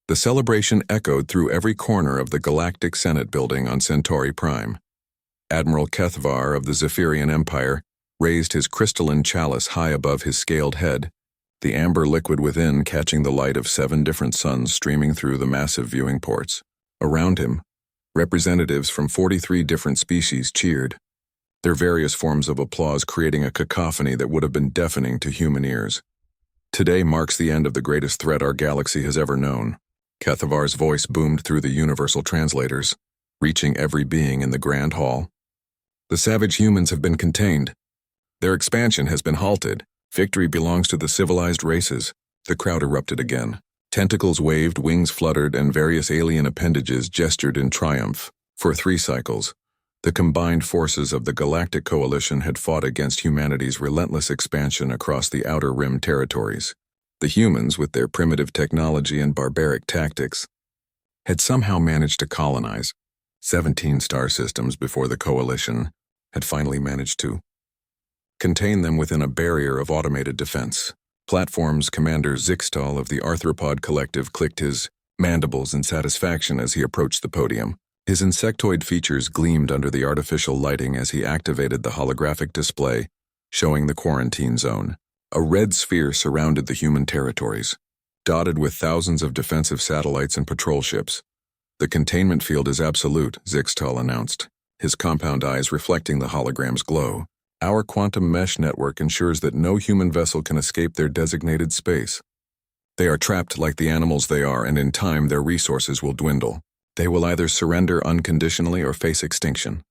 The celebration echoed through every corner of the Galactic Senate building on Centauri Prime. Admiral Kethvar of the Zephyrian Empire raised his crystalline chalice high above his scaled head, the amber liquid within catching the light of 7 different suns streaming through the massive viewing ports. Around him, representatives from 43 different species cheered, their various forms of applause creating a cacophony that would have been deafening to human ears. Today marks the end of the greatest threat our galaxy has ever known. Kethavar's voice boomed through the universal translators, reaching every being in the Grand Hall. The savage humans have been contained. Their expansion has been halted. Victory belongs to the civilized races. The crowd erupted again. Tentacles waved, wings fluttered, and various alien appendages gestured in triumph. For 3 cycles, the combined forces of the Galactic Coalition had fought against humanity's relentless expansion across the Outer Rim territories. The humans, with their primitive technology and barbaric tactics, had somehow managed to colonize 17 star systems before the Coalition had finally managed to contain them within a barrier of automated defense. Platform's Commander Zixtal of the Arthropod Collective clicked his mandibles in satisfaction as he approached the podium. His insectoid features gleamed under the artificial lighting as he activated the holographic display, showing the quarantine zone. A red sphere surrounded the human territories, dotted with thousands of defensive satellites and patrol ships. The containment field is absolute, Zixtal announced, his compound eyes reflecting the hologram's glow. Our quantum mesh network ensures that no human vessel can escape their designated space. They are trapped like the animals they are, and in time their resources will dwindle. They will either surrender unconditionally or face extinction.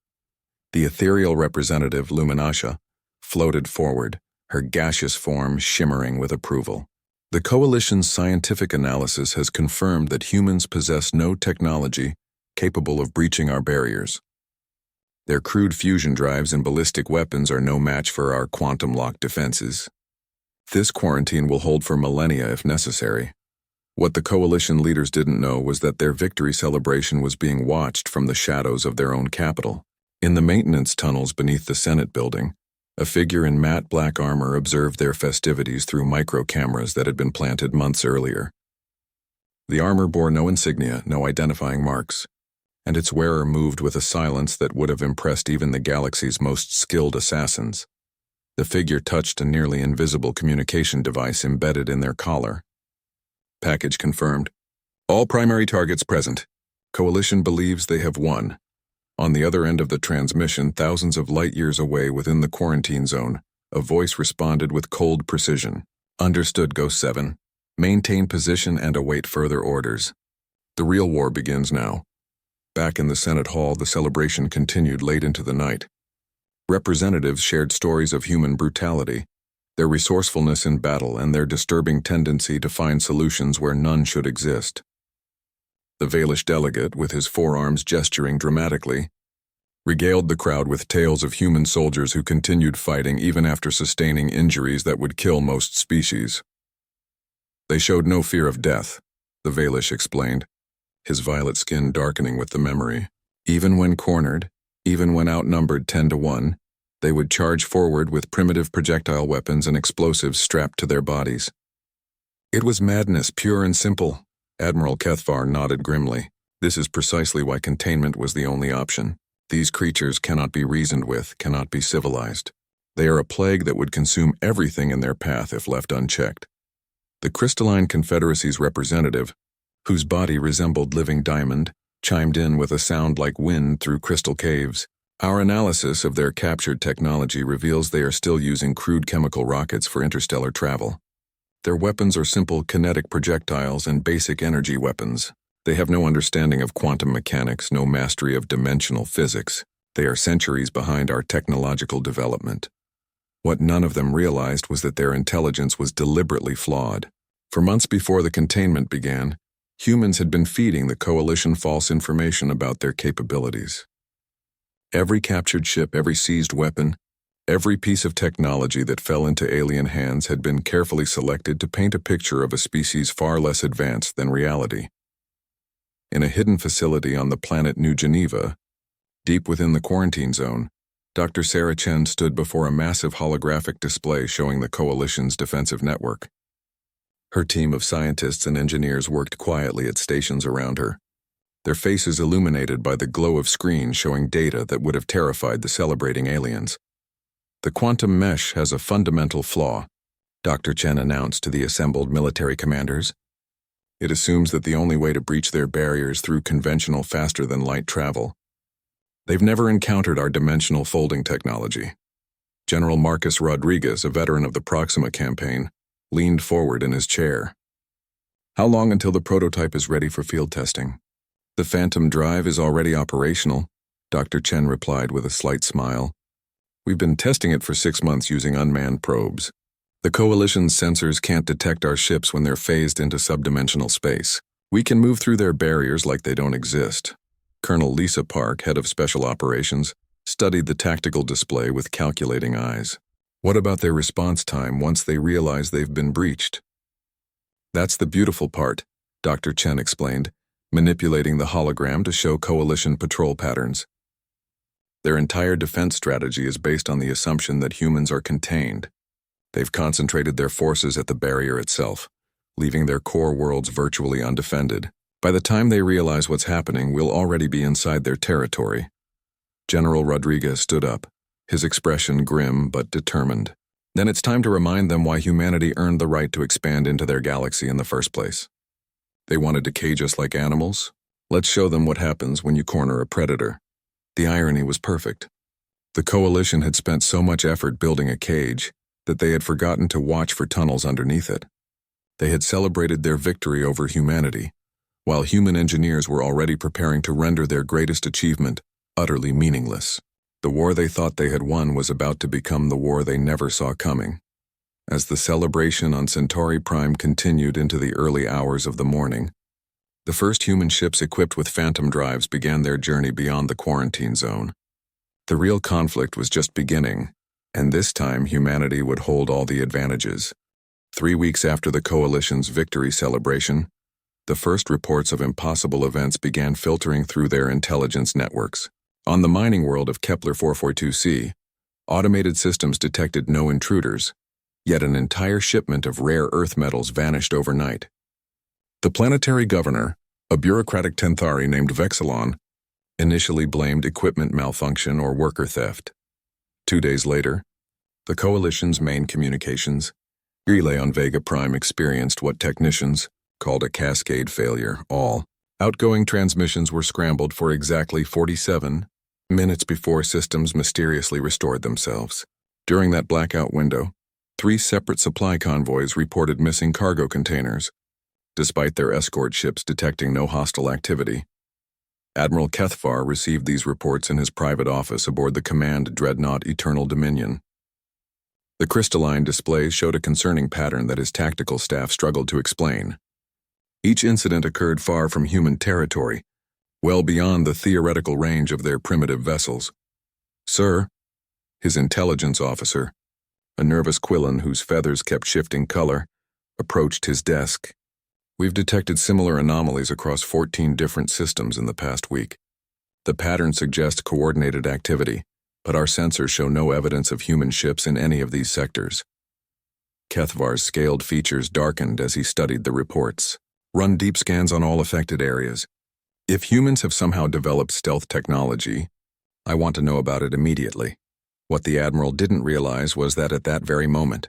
The ethereal representative, Luminasha, floated forward, her gaseous form shimmering with approval. The Coalition's scientific analysis has confirmed that humans possess no technology capable of breaching our barriers. Their crude fusion drives and ballistic weapons are no match for our quantum-locked defenses. This quarantine will hold for millennia if necessary. What the Coalition leaders didn't know was that their victory celebration was being watched from the shadows of their own capital. In the maintenance tunnels beneath the Senate building, a figure in matte black armor observed their festivities through micro-cameras that had been planted months earlier. The armor bore no insignia, no identifying marks, and its wearer moved with a silence that would have impressed even the galaxy's most skilled assassins. The figure touched a nearly invisible communication device embedded in their collar. Package confirmed. All primary targets present. Coalition believes they have won. On the other end of the transmission, thousands of light-years away within the quarantine zone, a voice responded with cold precision. Understood, Ghost 7. Maintain position and await further orders. The real war begins now. Back in the Senate Hall, the celebration continued late into the night. Representatives shared stories of human brutality, their resourcefulness in battle, and their disturbing tendency to find solutions where none should exist. The Valish delegate, with his forearms gesturing dramatically, regaled the crowd with tales of human soldiers who continued fighting even after sustaining injuries that would kill most species. They showed no fear of death, the Valish explained, his violet skin darkening with the memory. Even when cornered, even when outnumbered 10-1, they would charge forward with primitive projectile weapons and explosives strapped to their bodies. It was madness, pure and simple. Admiral Kethvar nodded grimly. This is precisely why containment was the only option. These creatures cannot be reasoned with, cannot be civilized. They are a plague that would consume everything in their path if left unchecked. The Crystalline Confederacy's representative, whose body resembled living diamond, chimed in with a sound like wind through crystal caves. Our analysis of their captured technology reveals they are still using crude chemical rockets for interstellar travel. Their weapons are simple kinetic projectiles and basic energy weapons. They have no understanding of quantum mechanics, no mastery of dimensional physics. They are centuries behind our technological development. What none of them realized was that their intelligence was deliberately flawed. For months before the containment began, humans had been feeding the Coalition false information about their capabilities. Every captured ship, every seized weapon, every piece of technology that fell into alien hands had been carefully selected to paint a picture of a species far less advanced than reality. In a hidden facility on the planet New Geneva, deep within the quarantine zone, Dr. Sarah Chen stood before a massive holographic display showing the Coalition's defensive network. Her team of scientists and engineers worked quietly at stations around her, their faces illuminated by the glow of screens showing data that would have terrified the celebrating aliens. "The quantum mesh has a fundamental flaw," Dr. Chen announced to the assembled military commanders. "It assumes that the only way to breach their barriers through conventional faster-than-light travel. They've never encountered our dimensional folding technology." General Marcus Rodriguez, a veteran of the Proxima campaign, leaned forward in his chair. "How long until the prototype is ready for field testing?" "The Phantom Drive is already operational," Dr. Chen replied with a slight smile. "We've been testing it for 6 months using unmanned probes. The Coalition's sensors can't detect our ships when they're phased into subdimensional space. We can move through their barriers like they don't exist." Colonel Lisa Park, head of Special Operations, studied the tactical display with calculating eyes. "What about their response time once they realize they've been breached?" "That's the beautiful part," Dr. Chen explained, manipulating the hologram to show Coalition patrol patterns. "Their entire defense strategy is based on the assumption that humans are contained. They've concentrated their forces at the barrier itself, leaving their core worlds virtually undefended. By the time they realize what's happening, we'll already be inside their territory." General Rodriguez stood up, his expression grim but determined. "Then it's time to remind them why humanity earned the right to expand into their galaxy in the first place. They wanted to cage us like animals? Let's show them what happens when you corner a predator." The irony was perfect. The Coalition had spent so much effort building a cage that they had forgotten to watch for tunnels underneath it. They had celebrated their victory over humanity, while human engineers were already preparing to render their greatest achievement utterly meaningless. The war they thought they had won was about to become the war they never saw coming. As the celebration on Centauri Prime continued into the early hours of the morning, the first human ships equipped with phantom drives began their journey beyond the quarantine zone. The real conflict was just beginning, and this time humanity would hold all the advantages. 3 weeks after the Coalition's victory celebration, the first reports of impossible events began filtering through their intelligence networks. On the mining world of Kepler 442c, automated systems detected no intruders, yet an entire shipment of rare earth metals vanished overnight. The planetary governor, a bureaucratic Tenthari named Vexilon, initially blamed equipment malfunction or worker theft. 2 days later, the Coalition's main communications relay on Vega Prime experienced what technicians called a cascade failure. All outgoing transmissions were scrambled for exactly 47 minutes before systems mysteriously restored themselves. During that blackout window, 3 separate supply convoys reported missing cargo containers, despite their escort ships detecting no hostile activity. Admiral Kethvar received these reports in his private office aboard the command dreadnought Eternal Dominion. The crystalline displays showed a concerning pattern that his tactical staff struggled to explain. Each incident occurred far from human territory, well beyond the theoretical range of their primitive vessels. "Sir," his intelligence officer, a nervous Quillan whose feathers kept shifting color, approached his desk. "We've detected similar anomalies across 14 different systems in the past week. The patterns suggest coordinated activity, but our sensors show no evidence of human ships in any of these sectors." Kethvar's scaled features darkened as he studied the reports. "Run deep scans on all affected areas. If humans have somehow developed stealth technology, I want to know about it immediately." What the Admiral didn't realize was that at that very moment,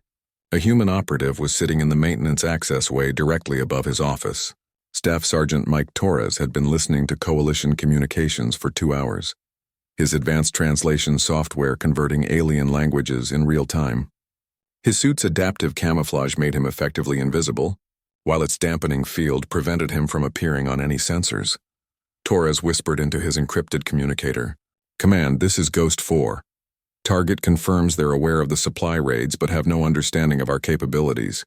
a human operative was sitting in the maintenance access way directly above his office. Staff Sergeant Mike Torres had been listening to Coalition communications for 2 hours, his advanced translation software converting alien languages in real time. His suit's adaptive camouflage made him effectively invisible, while its dampening field prevented him from appearing on any sensors. Torres whispered into his encrypted communicator, "Command, this is Ghost 4. Target confirms they're aware of the supply raids but have no understanding of our capabilities.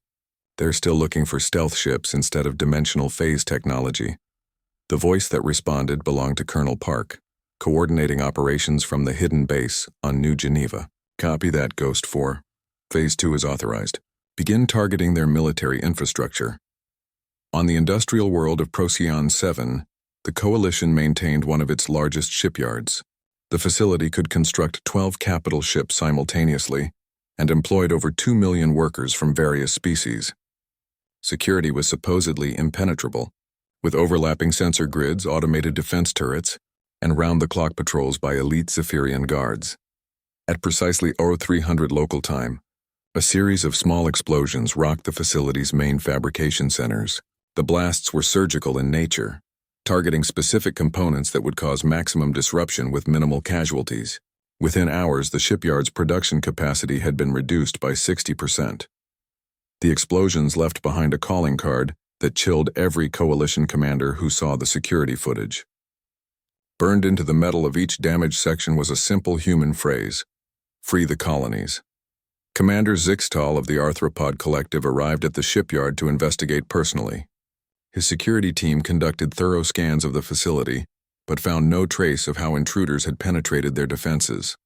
They're still looking for stealth ships instead of dimensional phase technology." The voice that responded belonged to Colonel Park, coordinating operations from the hidden base on New Geneva. "Copy that, Ghost 4. Phase 2 is authorized. Begin targeting their military infrastructure." On the industrial world of Procyon 7, the Coalition maintained one of its largest shipyards. The facility could construct 12 capital ships simultaneously and employed over 2 million workers from various species. Security was supposedly impenetrable, with overlapping sensor grids, automated defense turrets, and round-the-clock patrols by elite Zephyrian guards. At precisely 0300 local time, a series of small explosions rocked the facility's main fabrication centers. The blasts were surgical in nature, targeting specific components that would cause maximum disruption with minimal casualties. Within hours, the shipyard's production capacity had been reduced by 60%. The explosions left behind a calling card that chilled every coalition commander who saw the security footage. Burned into the metal of each damaged section was a simple human phrase: "Free the colonies." Commander Zixtal of the Arthropod Collective arrived at the shipyard to investigate personally. His security team conducted thorough scans of the facility, but found no trace of how intruders had penetrated their defenses.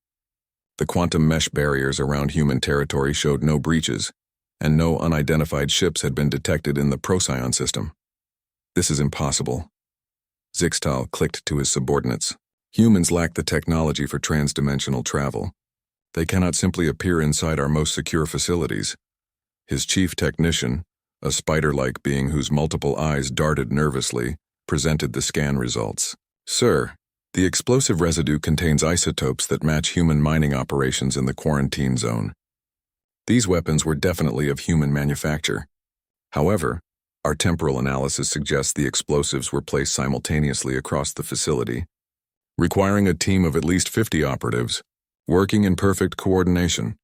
The quantum mesh barriers around human territory showed no breaches, and no unidentified ships had been detected in the Procyon system. "This is impossible." Zixtal clicked to his subordinates. "Humans lack the technology for transdimensional travel. They cannot simply appear inside our most secure facilities." His chief technician, a spider-like being whose multiple eyes darted nervously, presented the scan results. "Sir, the explosive residue contains isotopes that match human mining operations in the quarantine zone. These weapons were definitely of human manufacture. However, our temporal analysis suggests the explosives were placed simultaneously across the facility, requiring a team of at least 50 operatives, working in perfect coordination.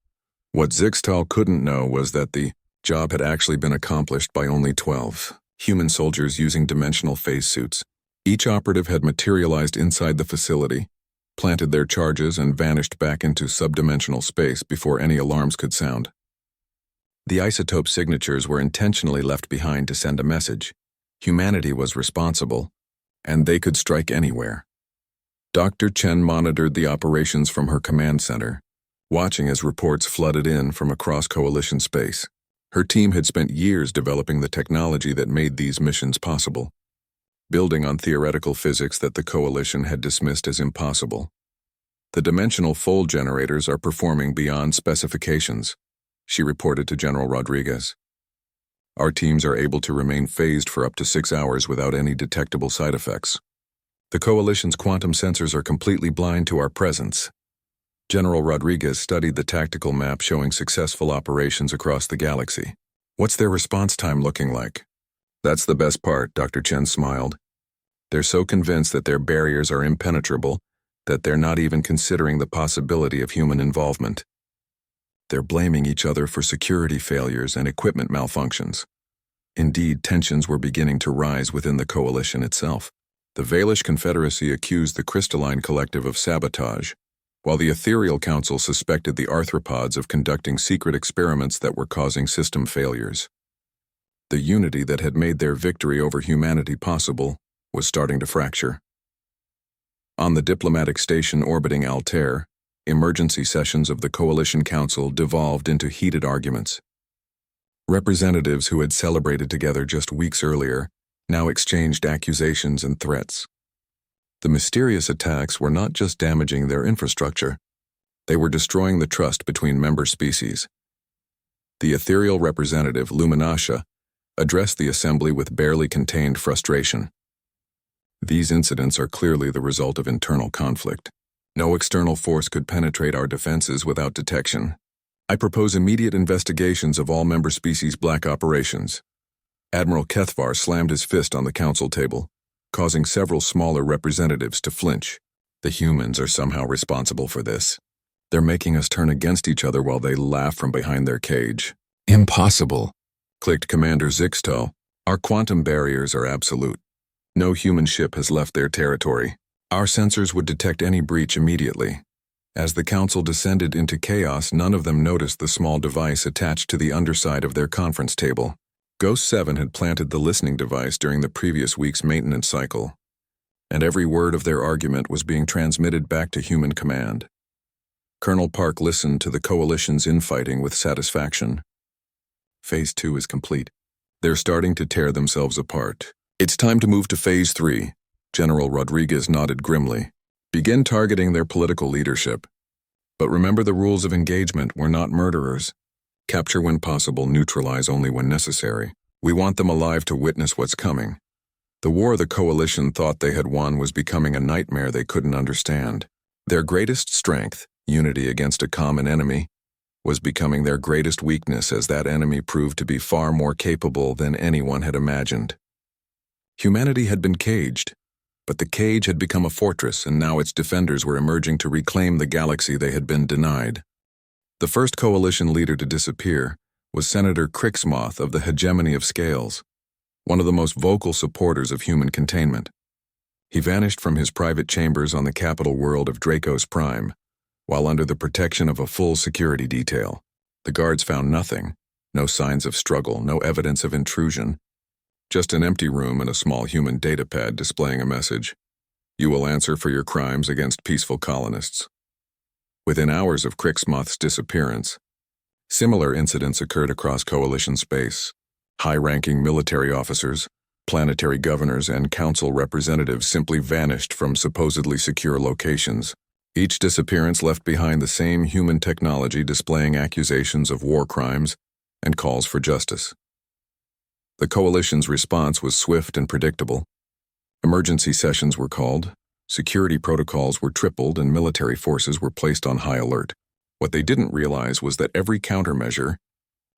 What Zixtal couldn't know was that the job had actually been accomplished by only 12 human soldiers using dimensional phase suits. Each operative had materialized inside the facility, planted their charges, and vanished back into subdimensional space before any alarms could sound. The isotope signatures were intentionally left behind to send a message. Humanity was responsible, and they could strike anywhere. Dr. Chen monitored the operations from her command center, watching as reports flooded in from across Coalition space. Her team had spent years developing the technology that made these missions possible, building on theoretical physics that the Coalition had dismissed as impossible. "The dimensional fold generators are performing beyond specifications," she reported to General Rodriguez. "Our teams are able to remain phased for up to 6 hours without any detectable side effects. The Coalition's quantum sensors are completely blind to our presence." General Rodriguez studied the tactical map showing successful operations across the galaxy. "What's their response time looking like?" "That's the best part," Dr. Chen smiled. "They're so convinced that their barriers are impenetrable that they're not even considering the possibility of human involvement. They're blaming each other for security failures and equipment malfunctions." Indeed, tensions were beginning to rise within the Coalition itself. The Valish Confederacy accused the Crystalline Collective of sabotage, while the Ethereal Council suspected the Arthropods of conducting secret experiments that were causing system failures. The unity that had made their victory over humanity possible was starting to fracture. On the diplomatic station orbiting Altair, emergency sessions of the Coalition Council devolved into heated arguments. Representatives who had celebrated together just weeks earlier now exchanged accusations and threats. The mysterious attacks were not just damaging their infrastructure, they were destroying the trust between member species. The ethereal representative, Luminasha, addressed the assembly with barely contained frustration. "These incidents are clearly the result of internal conflict. No external force could penetrate our defenses without detection. I propose immediate investigations of all member species' black operations." Admiral Kethvar slammed his fist on the council table, causing several smaller representatives to flinch. "The humans are somehow responsible for this. They're making us turn against each other while they laugh from behind their cage." "Impossible," clicked Commander Zixtal. "Our quantum barriers are absolute. No human ship has left their territory. Our sensors would detect any breach immediately." As the council descended into chaos, none of them noticed the small device attached to the underside of their conference table. Ghost 7 had planted the listening device during the previous week's maintenance cycle, and every word of their argument was being transmitted back to human command. Colonel Park listened to the Coalition's infighting with satisfaction. Phase 2 is complete. They're starting to tear themselves apart. It's time to move to Phase 3. General Rodriguez nodded grimly. "Begin targeting their political leadership. But remember the rules of engagement. We're not murderers. Capture when possible, neutralize only when necessary." We want them alive to witness what's coming. The war the Coalition thought they had won was becoming a nightmare they couldn't understand. Their greatest strength, unity against a common enemy, was becoming their greatest weakness as that enemy proved to be far more capable than anyone had imagined. Humanity had been caged, but the cage had become a fortress, and now its defenders were emerging to reclaim the galaxy they had been denied. The first Coalition leader to disappear was Senator Crixmoth of the Hegemony of Scales, one of the most vocal supporters of human containment. He vanished from his private chambers on the capital world of Dracos Prime, while under the protection of a full security detail. The guards found nothing, no signs of struggle, no evidence of intrusion, just an empty room and a small human datapad displaying a message. You will answer for your crimes against peaceful colonists. Within hours of Crixmoth's disappearance, similar incidents occurred across Coalition space. High-ranking military officers, planetary governors, and council representatives simply vanished from supposedly secure locations. Each disappearance left behind the same human technology displaying accusations of war crimes and calls for justice. The Coalition's response was swift and predictable. Emergency sessions were called, security protocols were tripled, and military forces were placed on high alert. What they didn't realize was that every countermeasure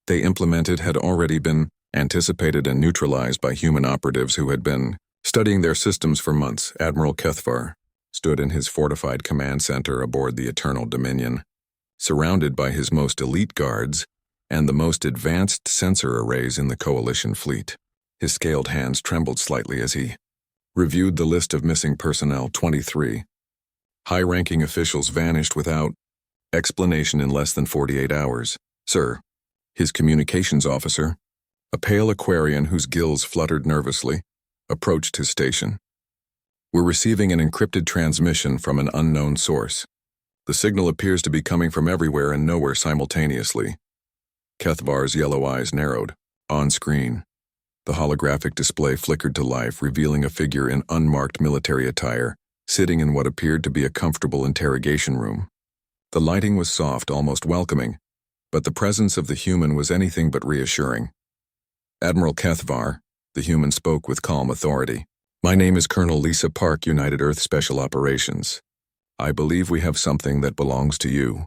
they implemented had already been anticipated and neutralized by human operatives who had been studying their systems for months. Admiral Kethvar stood in his fortified command center aboard the Eternal Dominion, surrounded by his most elite guards and the most advanced sensor arrays in the Coalition fleet. His scaled hands trembled slightly as he reviewed the list of missing personnel. 23 high-ranking officials vanished without explanation in less than 48 hours. Sir, his communications officer, a pale Aquarian whose gills fluttered nervously, approached his station. We're receiving an encrypted transmission from an unknown source. The signal appears to be coming from everywhere and nowhere simultaneously. Kethvar's yellow eyes narrowed. On screen, the holographic display flickered to life, revealing a figure in unmarked military attire, sitting in what appeared to be a comfortable interrogation room. The lighting was soft, almost welcoming, but the presence of the human was anything but reassuring. Admiral Kethvar, the human spoke with calm authority. My name is Colonel Lisa Park, United Earth Special Operations. I believe we have something that belongs to you.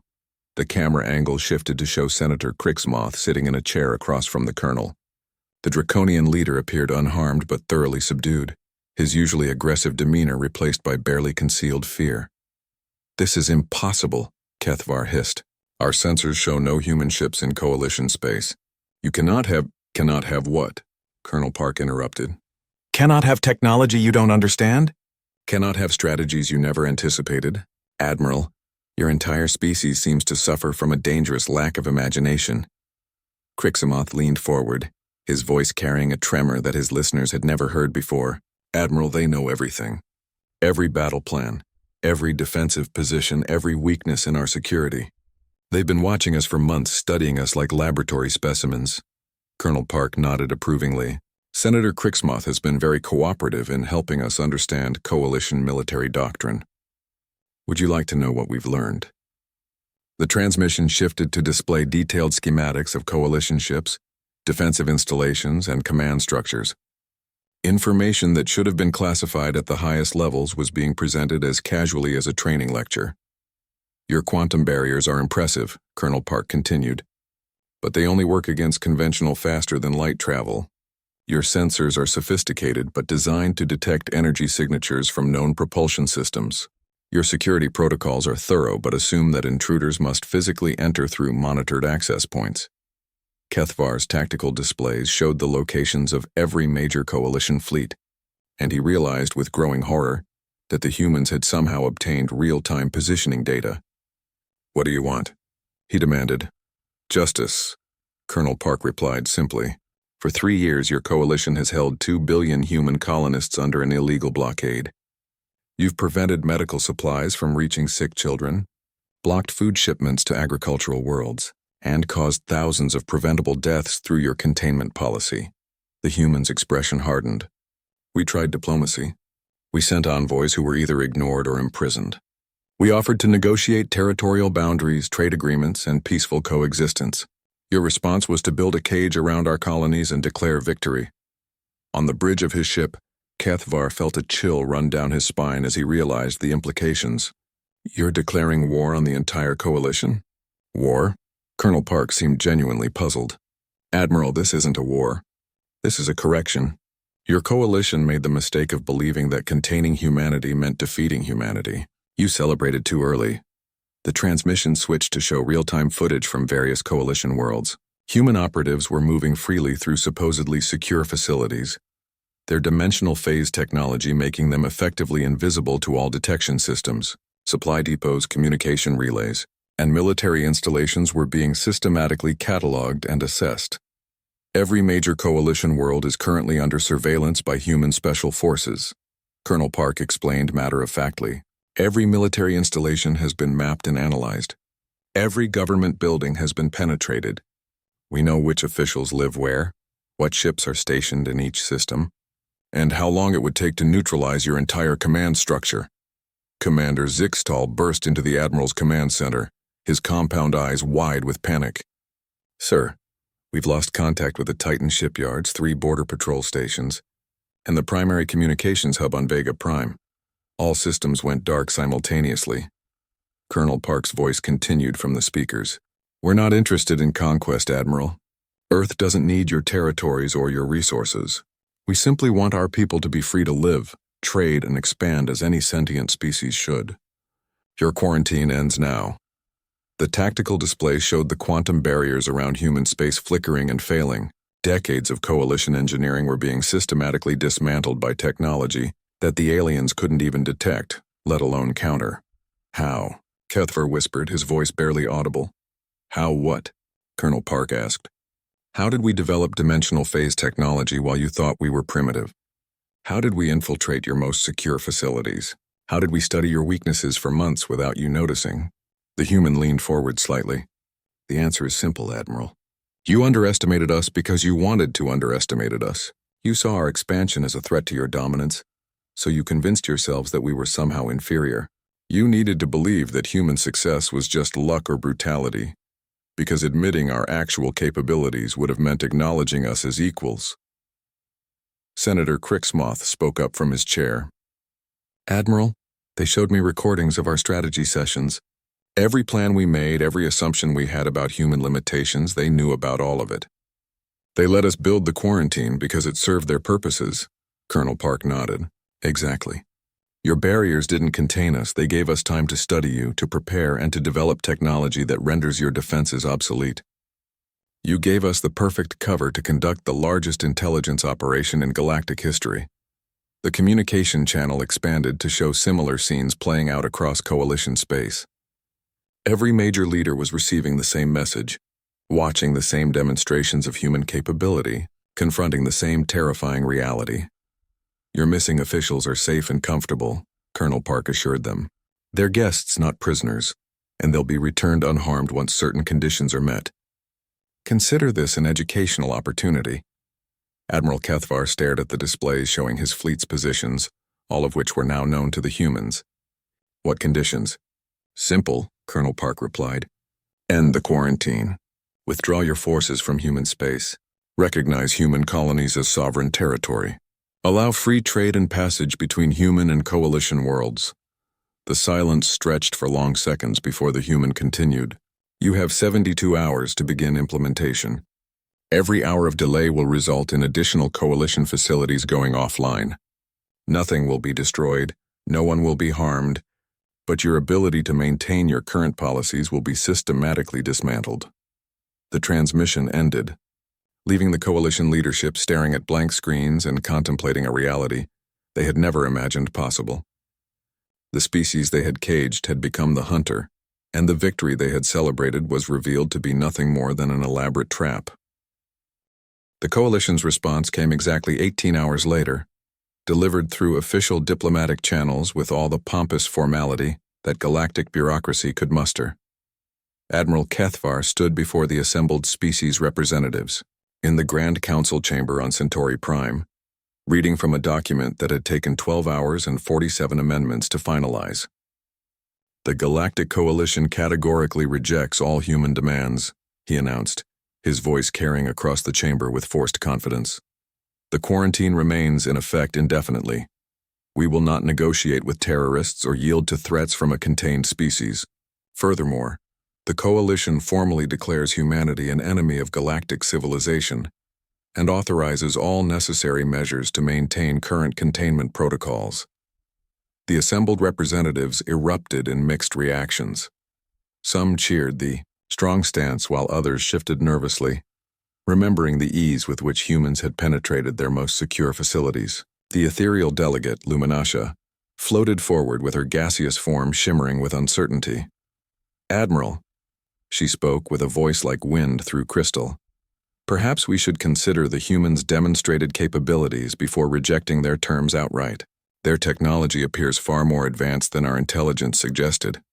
The camera angle shifted to show Senator Crixmoth sitting in a chair across from the colonel. The draconian leader appeared unharmed but thoroughly subdued, his usually aggressive demeanor replaced by barely concealed fear. This is impossible, Kethvar hissed. Our sensors show no human ships in Coalition space. You cannot have what? Colonel Park interrupted. Cannot have technology you don't understand? Cannot have strategies you never anticipated? Admiral, your entire species seems to suffer from a dangerous lack of imagination. Crixmoth leaned forward, his voice carrying a tremor that his listeners had never heard before. Admiral, they know everything. Every battle plan, every defensive position, every weakness in our security. They've been watching us for months, studying us like laboratory specimens. Colonel Park nodded approvingly. Senator Crixmoth has been very cooperative in helping us understand Coalition military doctrine. Would you like to know what we've learned? The transmission shifted to display detailed schematics of Coalition ships, defensive installations, and command structures. Information that should have been classified at the highest levels was being presented as casually as a training lecture. Your quantum barriers are impressive, Colonel Park continued, but they only work against conventional faster-than-light travel. Your sensors are sophisticated but designed to detect energy signatures from known propulsion systems. Your security protocols are thorough but assume that intruders must physically enter through monitored access points. Kethvar's tactical displays showed the locations of every major Coalition fleet, and he realized with growing horror that the humans had somehow obtained real-time positioning data. What do you want? He demanded. Justice, Colonel Park replied simply. For 3 years, your coalition has held 2 billion human colonists under an illegal blockade. You've prevented medical supplies from reaching sick children, blocked food shipments to agricultural worlds, and caused thousands of preventable deaths through your containment policy. The human's expression hardened. We tried diplomacy. We sent envoys who were either ignored or imprisoned. We offered to negotiate territorial boundaries, trade agreements, and peaceful coexistence. Your response was to build a cage around our colonies and declare victory. On the bridge of his ship, Kethvar felt a chill run down his spine as he realized the implications. You're declaring war on the entire coalition? War? Colonel Park seemed genuinely puzzled. Admiral, this isn't a war. This is a correction. Your coalition made the mistake of believing that containing humanity meant defeating humanity. You celebrated too early. The transmission switched to show real-time footage from various coalition worlds. Human operatives were moving freely through supposedly secure facilities, their dimensional phase technology making them effectively invisible to all detection systems. Supply depots, communication relays, and military installations were being systematically cataloged and assessed. Every major coalition world is currently under surveillance by human special forces. Colonel Park explained matter-of-factly. Every military installation has been mapped and analyzed. Every government building has been penetrated. We know which officials live where, what ships are stationed in each system, and how long it would take to neutralize your entire command structure. Commander Zixtal burst into the Admiral's command center, his compound eyes wide with panic. Sir, we've lost contact with the Titan shipyards, 3 border patrol stations, and the primary communications hub on Vega Prime. All systems went dark simultaneously. Colonel Park's voice continued from the speakers. We're not interested in conquest, Admiral. Earth doesn't need your territories or your resources. We simply want our people to be free to live, trade, and expand as any sentient species should. Your quarantine ends now. The tactical display showed the quantum barriers around human space flickering and failing. Decades of coalition engineering were being systematically dismantled by technology that the aliens couldn't even detect, let alone counter. How? Kethvar whispered, his voice barely audible. How what? Colonel Park asked. How did we develop dimensional phase technology while you thought we were primitive? How did we infiltrate your most secure facilities? How did we study your weaknesses for months without you noticing? The human leaned forward slightly. The answer is simple, Admiral. You underestimated us because you wanted to underestimate us. You saw our expansion as a threat to your dominance, so you convinced yourselves that we were somehow inferior. You needed to believe that human success was just luck or brutality, because admitting our actual capabilities would have meant acknowledging us as equals. Senator Crixmoth spoke up from his chair. Admiral, they showed me recordings of our strategy sessions. Every plan we made, every assumption we had about human limitations, they knew about all of it. They let us build the quarantine because it served their purposes. Colonel Park nodded. Exactly. Your barriers didn't contain us. They gave us time to study you, to prepare, and to develop technology that renders your defenses obsolete. You gave us the perfect cover to conduct the largest intelligence operation in galactic history. The communication channel expanded to show similar scenes playing out across coalition space. Every major leader was receiving the same message, watching the same demonstrations of human capability, confronting the same terrifying reality. Your missing officials are safe and comfortable, Colonel Park assured them. They're guests, not prisoners, and they'll be returned unharmed once certain conditions are met. Consider this an educational opportunity. Admiral Kethvar stared at the displays showing his fleet's positions, all of which were now known to the humans. What conditions? Simple, Colonel Park replied. End the quarantine. Withdraw your forces from human space. Recognize human colonies as sovereign territory. Allow free trade and passage between human and coalition worlds. The silence stretched for long seconds before the human continued. You have 72 hours to begin implementation. Every hour of delay will result in additional coalition facilities going offline. Nothing will be destroyed, no one will be harmed, but your ability to maintain your current policies will be systematically dismantled. The transmission ended, leaving the coalition leadership staring at blank screens and contemplating a reality they had never imagined possible. The species they had caged had become the hunter, and the victory they had celebrated was revealed to be nothing more than an elaborate trap. The coalition's response came exactly 18 hours later, delivered through official diplomatic channels with all the pompous formality that galactic bureaucracy could muster. Admiral Kethvar stood before the assembled species representatives in the Grand Council chamber on Centauri Prime, reading from a document that had taken 12 hours and 47 amendments to finalize. The Galactic Coalition categorically rejects all human demands, he announced, his voice carrying across the chamber with forced confidence. "The quarantine remains in effect indefinitely. We will not negotiate with terrorists or yield to threats from a contained species. Furthermore, the Coalition formally declares humanity an enemy of galactic civilization and authorizes all necessary measures to maintain current containment protocols." The assembled representatives erupted in mixed reactions. Some cheered the strong stance while others shifted nervously, remembering the ease with which humans had penetrated their most secure facilities. The ethereal delegate, Luminasha, floated forward with her gaseous form shimmering with uncertainty. "Admiral," she spoke with a voice like wind through crystal, "perhaps we should consider the humans' demonstrated capabilities before rejecting their terms outright. Their technology appears far more advanced than our intelligence suggested."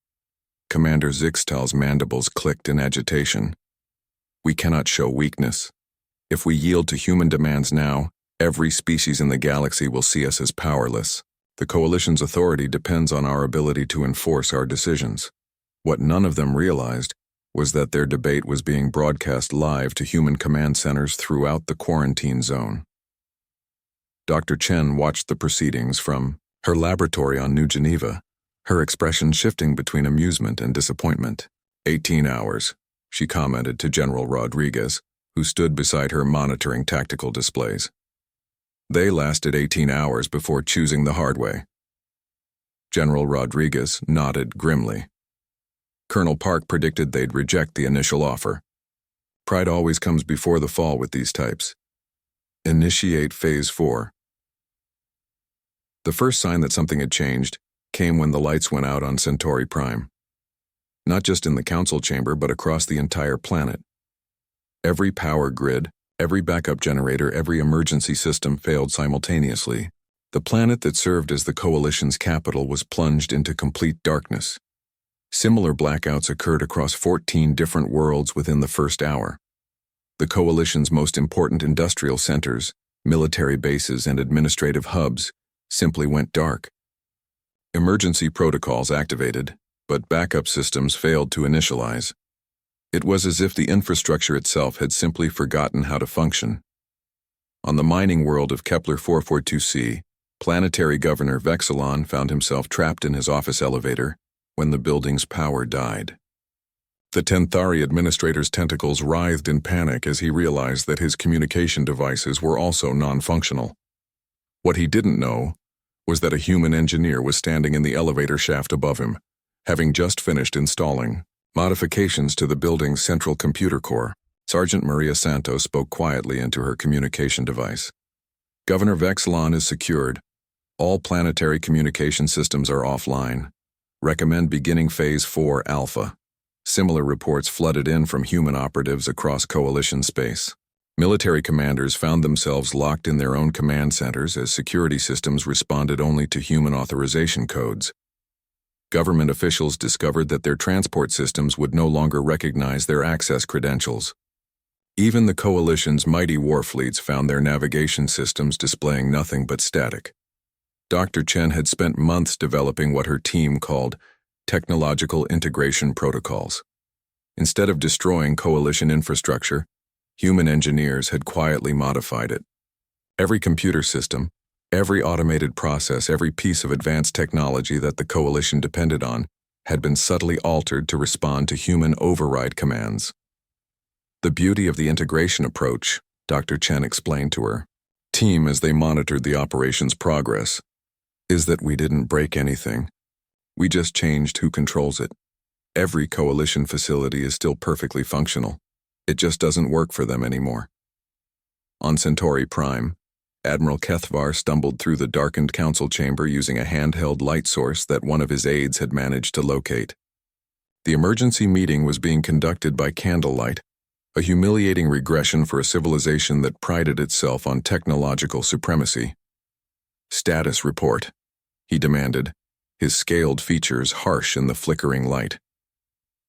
Commander Zixtal's mandibles clicked in agitation. "We cannot show weakness. If we yield to human demands now, every species in the galaxy will see us as powerless. The Coalition's authority depends on our ability to enforce our decisions." What none of them realized was that their debate was being broadcast live to human command centers throughout the quarantine zone. Dr. Chen watched the proceedings from her laboratory on New Geneva, her expression shifting between amusement and disappointment. 18 hours, she commented to General Rodriguez, who stood beside her monitoring tactical displays. They lasted 18 hours before choosing the hard way. General Rodriguez nodded grimly. Colonel Park predicted they'd reject the initial offer. Pride always comes before the fall with these types. Initiate Phase 4. The first sign that something had changed came when the lights went out on Centauri Prime. Not just in the council chamber, but across the entire planet. Every power grid, every backup generator, every emergency system failed simultaneously. The planet that served as the Coalition's capital was plunged into complete darkness. Similar blackouts occurred across 14 different worlds within the first hour. The Coalition's most important industrial centers, military bases, and administrative hubs simply went dark. Emergency protocols activated, but backup systems failed to initialize. It was as if the infrastructure itself had simply forgotten how to function. On the mining world of Kepler 442c, Planetary Governor Vexilon found himself trapped in his office elevator when the building's power died. The Tenthari administrator's tentacles writhed in panic as he realized that his communication devices were also non-functional. What he didn't know was that a human engineer was standing in the elevator shaft above him, having just finished installing modifications to the building's central computer core. Sergeant Maria Santos spoke quietly into her communication device. "Governor Vexilon is secured. All planetary communication systems are offline. Recommend beginning Phase 4 Alpha." Similar reports flooded in from human operatives across Coalition space. Military commanders found themselves locked in their own command centers as security systems responded only to human authorization codes. Government officials discovered that their transport systems would no longer recognize their access credentials. Even the Coalition's mighty war fleets found their navigation systems displaying nothing but static. Dr. Chen had spent months developing what her team called technological integration protocols. Instead of destroying Coalition infrastructure, human engineers had quietly modified it. Every computer system, every automated process, every piece of advanced technology that the Coalition depended on had been subtly altered to respond to human override commands. The beauty of the integration approach, Dr. Chen explained to her team as they monitored the operation's progress, is that we didn't break anything. We just changed who controls it. Every Coalition facility is still perfectly functional. It just doesn't work for them anymore. On Centauri Prime, Admiral Kethvar stumbled through the darkened council chamber using a handheld light source that one of his aides had managed to locate. The emergency meeting was being conducted by candlelight, a humiliating regression for a civilization that prided itself on technological supremacy. "Status report," he demanded, his scaled features harsh in the flickering light.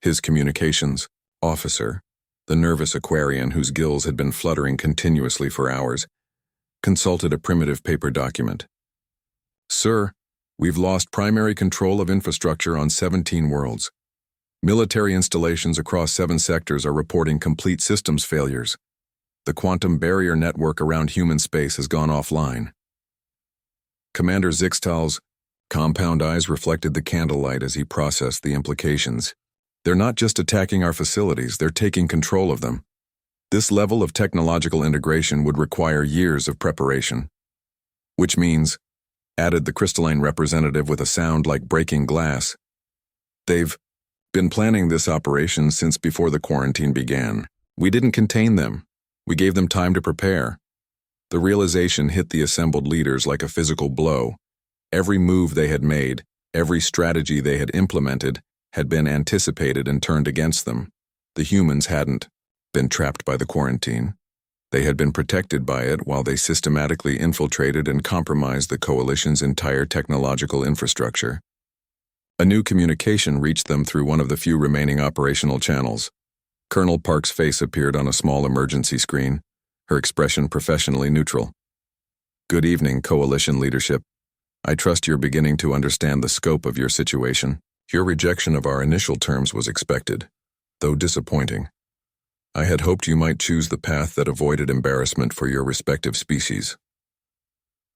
His communications officer, the nervous Aquarian whose gills had been fluttering continuously for hours, consulted a primitive paper document. "Sir, we've lost primary control of infrastructure on 17 worlds. Military installations across 7 sectors are reporting complete systems failures. The quantum barrier network around human space has gone offline. Commander Zixtal's compound eyes reflected the candlelight as he processed the implications. They're not just attacking our facilities, they're taking control of them. This level of technological integration would require years of preparation. Which means, added the crystalline representative with a sound like breaking glass, they've been planning this operation since before the quarantine began. We didn't contain them. We gave them time to prepare. The realization hit the assembled leaders like a physical blow. Every move they had made, every strategy they had implemented, had been anticipated and turned against them. The humans hadn't been trapped by the quarantine. They had been protected by it while they systematically infiltrated and compromised the coalition's entire technological infrastructure. A new communication reached them through one of the few remaining operational channels. Colonel Park's face appeared on a small emergency screen, her expression professionally neutral. "Good evening, Coalition leadership. I trust you're beginning to understand the scope of your situation. Your rejection of our initial terms was expected, though disappointing. I had hoped you might choose the path that avoided embarrassment for your respective species."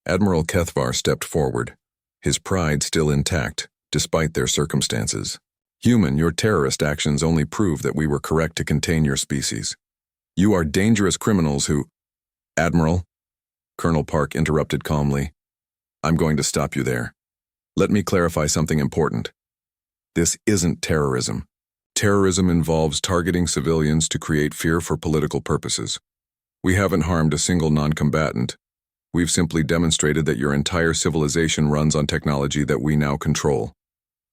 Admiral Kethvar stepped forward, his pride still intact, despite their circumstances. "Human, your terrorist actions only prove that we were correct to contain your species. You are dangerous criminals who—" "Admiral," Colonel Park interrupted calmly, "I'm going to stop you there. Let me clarify something important. This isn't terrorism. Terrorism involves targeting civilians to create fear for political purposes. We haven't harmed a single non-combatant. We've simply demonstrated that your entire civilization runs on technology that we now control."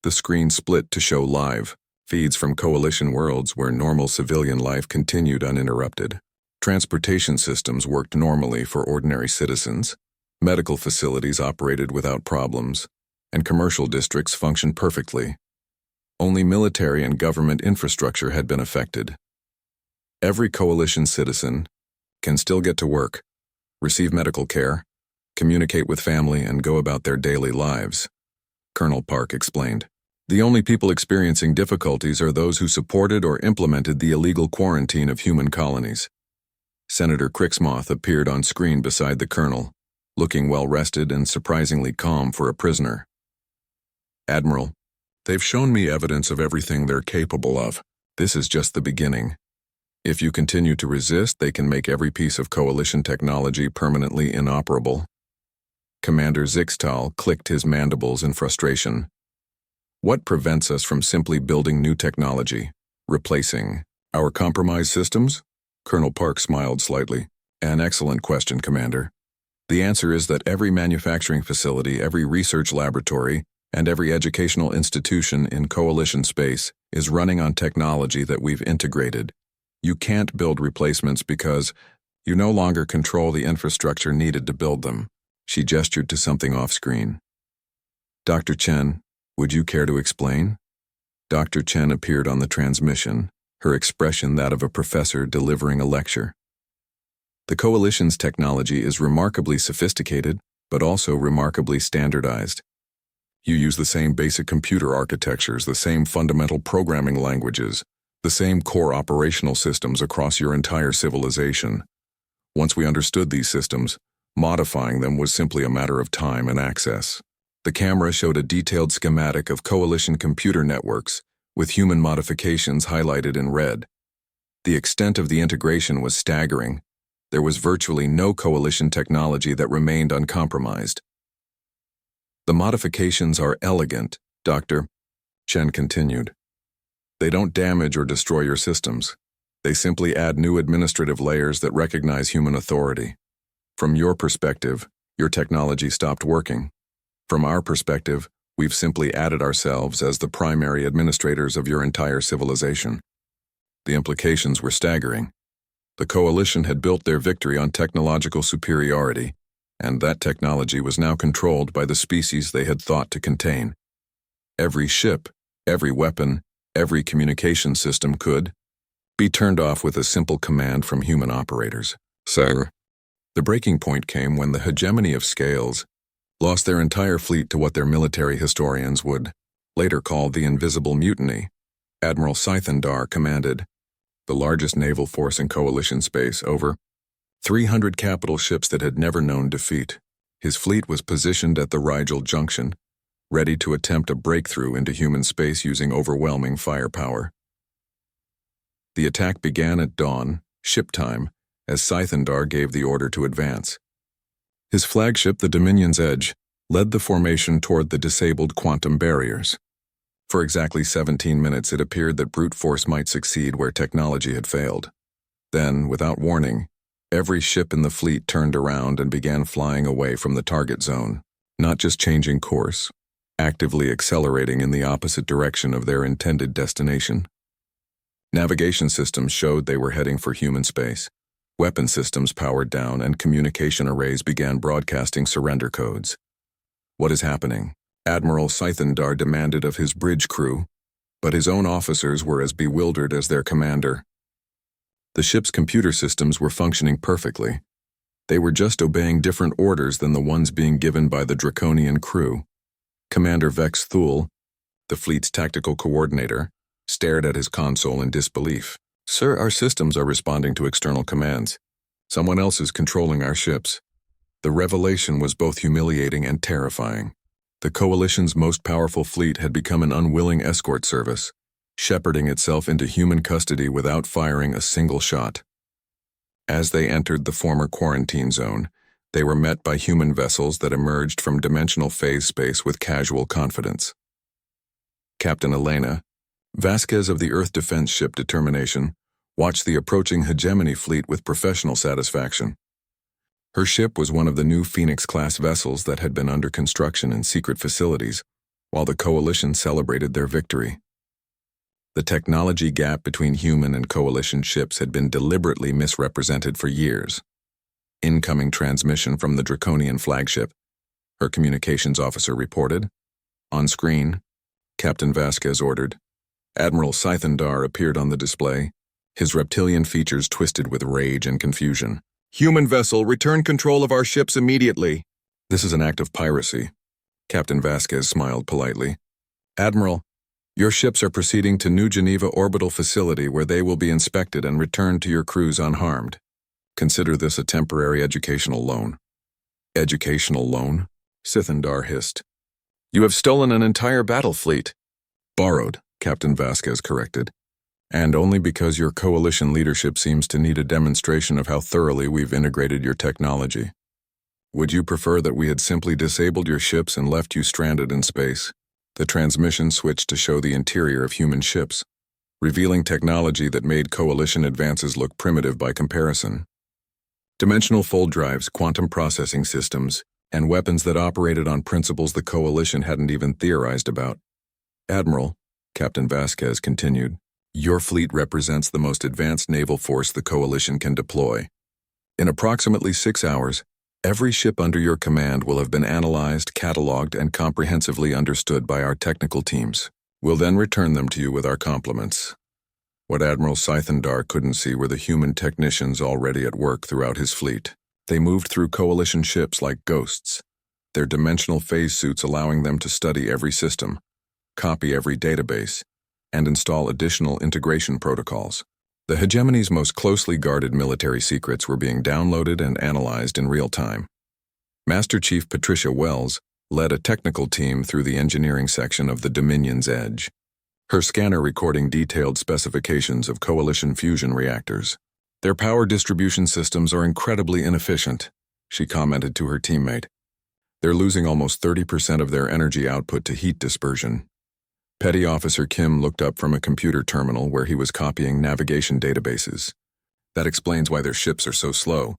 The screen split to show live feeds from coalition worlds where normal civilian life continued uninterrupted. Transportation systems worked normally for ordinary citizens, medical facilities operated without problems, and commercial districts functioned perfectly. Only military and government infrastructure had been affected. Every coalition citizen can still get to work, receive medical care, communicate with family, and go about their daily lives, Colonel Park explained. The only people experiencing difficulties are those who supported or implemented the illegal quarantine of human colonies. Senator Crixmoth appeared on screen beside the colonel, looking well-rested and surprisingly calm for a prisoner. "Admiral, they've shown me evidence of everything they're capable of. This is just the beginning. If you continue to resist, they can make every piece of coalition technology permanently inoperable." Commander Zixtal clicked his mandibles in frustration. "What prevents us from simply building new technology, replacing our compromised systems?" Colonel Park smiled slightly. "An excellent question, Commander. The answer is that every manufacturing facility, every research laboratory, and every educational institution in coalition space is running on technology that we've integrated. You can't build replacements because you no longer control the infrastructure needed to build them." She gestured to something off-screen. "Dr. Chen, would you care to explain?" Dr. Chen appeared on the transmission, her expression that of a professor delivering a lecture. "The Coalition's technology is remarkably sophisticated, but also remarkably standardized. You use the same basic computer architectures, the same fundamental programming languages, the same core operational systems across your entire civilization. Once we understood these systems, modifying them was simply a matter of time and access." The camera showed a detailed schematic of coalition computer networks, with human modifications highlighted in red. The extent of the integration was staggering. There was virtually no coalition technology that remained uncompromised. "The modifications are elegant, Dr. Chen continued. "They don't damage or destroy your systems. They simply add new administrative layers that recognize human authority. From your perspective, your technology stopped working. From our perspective, we've simply added ourselves as the primary administrators of your entire civilization." The implications were staggering. The Coalition had built their victory on technological superiority, and that technology was now controlled by the species they had thought to contain. Every ship, every weapon, every communication system could be turned off with a simple command from human operators. Sir. The breaking point came when the hegemony of scales lost their entire fleet to what their military historians would later call the Invisible Mutiny. Admiral Scythendar commanded, the largest naval force in Coalition space, over 300 capital ships that had never known defeat. His fleet was positioned at the Rigel Junction, ready to attempt a breakthrough into human space using overwhelming firepower. The attack began at dawn, ship time, as Scythendar gave the order to advance. His flagship, the Dominion's Edge, led the formation toward the disabled quantum barriers. For exactly 17 minutes, it appeared that brute force might succeed where technology had failed. Then, without warning, every ship in the fleet turned around and began flying away from the target zone, not just changing course, actively accelerating in the opposite direction of their intended destination. Navigation systems showed they were heading for human space. Weapon systems powered down and communication arrays began broadcasting surrender codes. "What is happening?" Admiral Scythendar demanded of his bridge crew, but his own officers were as bewildered as their commander. The ship's computer systems were functioning perfectly. They were just obeying different orders than the ones being given by the Draconian crew. Commander Vex Thule, the fleet's tactical coordinator, stared at his console in disbelief. "Sir, our systems are responding to external commands. Someone else is controlling our ships." The revelation was both humiliating and terrifying. The Coalition's most powerful fleet had become an unwilling escort service, shepherding itself into human custody without firing a single shot. As they entered the former quarantine zone, they were met by human vessels that emerged from dimensional phase space with casual confidence. Captain Elena, Vasquez of the Earth Defense Ship Determination, watched the approaching hegemony fleet with professional satisfaction. Her ship was one of the new Phoenix-class vessels that had been under construction in secret facilities, while the Coalition celebrated their victory. The technology gap between human and Coalition ships had been deliberately misrepresented for years. Incoming transmission from the Draconian flagship, her communications officer reported. On screen, Captain Vasquez ordered. Admiral Scythendar appeared on the display, his reptilian features twisted with rage and confusion. "Human vessel, return control of our ships immediately." "This is an act of piracy." Captain Vasquez smiled politely. "Admiral, your ships are proceeding to New Geneva Orbital Facility where they will be inspected and returned to your crews unharmed. Consider this a temporary educational loan." "Educational loan?" Scythendar hissed. "You have stolen an entire battle fleet." "Borrowed," Captain Vasquez corrected. "And only because your Coalition leadership seems to need a demonstration of how thoroughly we've integrated your technology. Would you prefer that we had simply disabled your ships and left you stranded in space?" The transmission switched to show the interior of human ships, revealing technology that made Coalition advances look primitive by comparison. Dimensional fold drives, quantum processing systems, and weapons that operated on principles the Coalition hadn't even theorized about. "Admiral," Captain Vasquez continued, "your fleet represents the most advanced naval force the Coalition can deploy. In approximately 6 hours, every ship under your command will have been analyzed, cataloged, and comprehensively understood by our technical teams. We'll then return them to you with our compliments." What Admiral Scythendar couldn't see were the human technicians already at work throughout his fleet. They moved through Coalition ships like ghosts, their dimensional phase suits allowing them to study every system, copy every database, and install additional integration protocols. The hegemony's most closely guarded military secrets were being downloaded and analyzed in real time. Master Chief Patricia Wells led a technical team through the engineering section of the Dominion's Edge, her scanner recording detailed specifications of Coalition fusion reactors. "Their power distribution systems are incredibly inefficient," she commented to her teammate. "They're losing almost 30% of their energy output to heat dispersion." Petty Officer Kim looked up from a computer terminal where he was copying navigation databases. "That explains why their ships are so slow.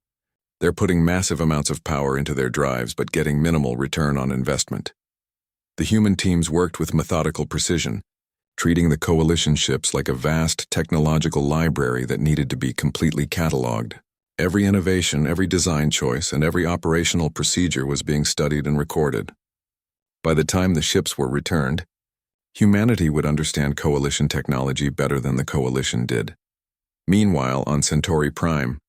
They're putting massive amounts of power into their drives but getting minimal return on investment." The human teams worked with methodical precision, treating the Coalition ships like a vast technological library that needed to be completely cataloged. Every innovation, every design choice, and every operational procedure was being studied and recorded. By the time the ships were returned, humanity would understand Coalition technology better than the Coalition did. Meanwhile, on Centauri Prime,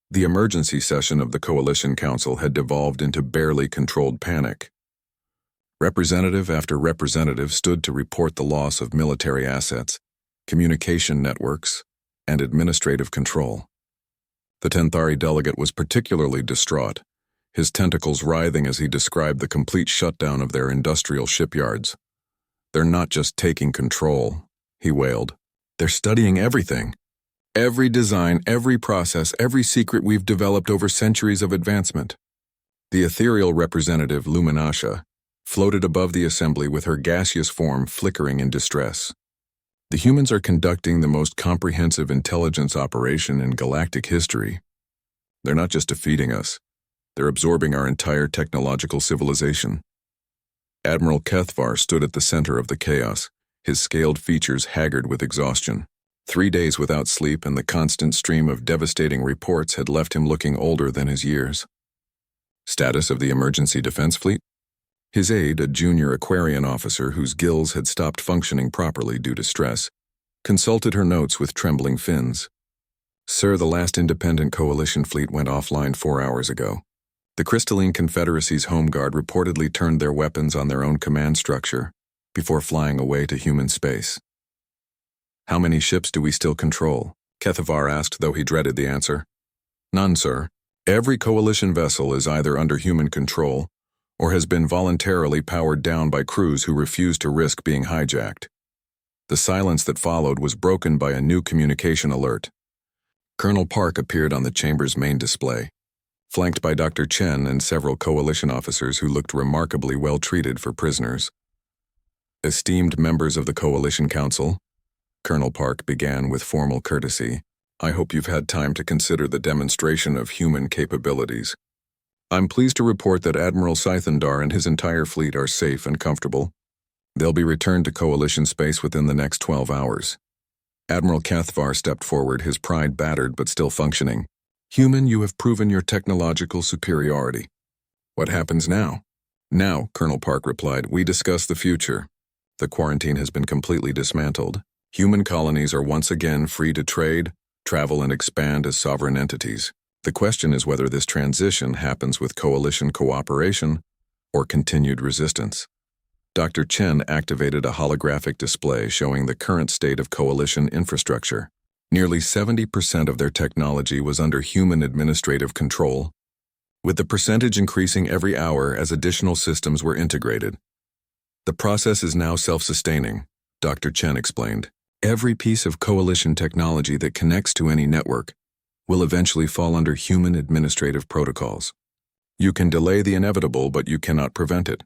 the emergency session of the Coalition Council had devolved into barely controlled panic. Representative after representative stood to report the loss of military assets, communication networks, and administrative control. The Tenthari delegate was particularly distraught, his tentacles writhing as he described the complete shutdown of their industrial shipyards. "They're not just taking control," he wailed. "They're studying everything. Every design, every process, every secret we've developed over centuries of advancement." The ethereal representative, Luminasha, floated above the assembly with her gaseous form flickering in distress. "The humans are conducting the most comprehensive intelligence operation in galactic history. They're not just defeating us, they're absorbing our entire technological civilization." Admiral Kethvar stood at the center of the chaos, his scaled features haggard with exhaustion. 3 days without sleep and the constant stream of devastating reports had left him looking older than his years. Status of the emergency defense fleet? His aide, a junior Aquarian officer whose gills had stopped functioning properly due to stress, consulted her notes with trembling fins. "Sir, the last independent coalition fleet went offline 4 hours ago. The Crystalline Confederacy's Home Guard reportedly turned their weapons on their own command structure before flying away to human space." "How many ships do we still control?" Kethavar asked, though he dreaded the answer. "None, sir. Every coalition vessel is either under human control or has been voluntarily powered down by crews who refuse to risk being hijacked." The silence that followed was broken by a new communication alert. Colonel Park appeared on the chamber's main display, flanked by Dr. Chen and several coalition officers who looked remarkably well treated for prisoners. "Esteemed members of the Coalition Council," Colonel Park began with formal courtesy, "I hope you've had time to consider the demonstration of human capabilities. I'm pleased to report that Admiral Scythendar and his entire fleet are safe and comfortable. They'll be returned to Coalition space within the next 12 hours. Admiral Kethvar stepped forward, his pride battered but still functioning. "Human, you have proven your technological superiority. What happens now?" "Now," Colonel Park replied, "we discuss the future. The quarantine has been completely dismantled. Human colonies are once again free to trade, travel, and expand as sovereign entities. The question is whether this transition happens with coalition cooperation or continued resistance." Dr. Chen activated a holographic display showing the current state of coalition infrastructure. Nearly 70% of their technology was under human administrative control, with the percentage increasing every hour as additional systems were integrated. "The process is now self-sustaining," Dr. Chen explained. "Every piece of coalition technology that connects to any network will eventually fall under human administrative protocols. You can delay the inevitable, but you cannot prevent it."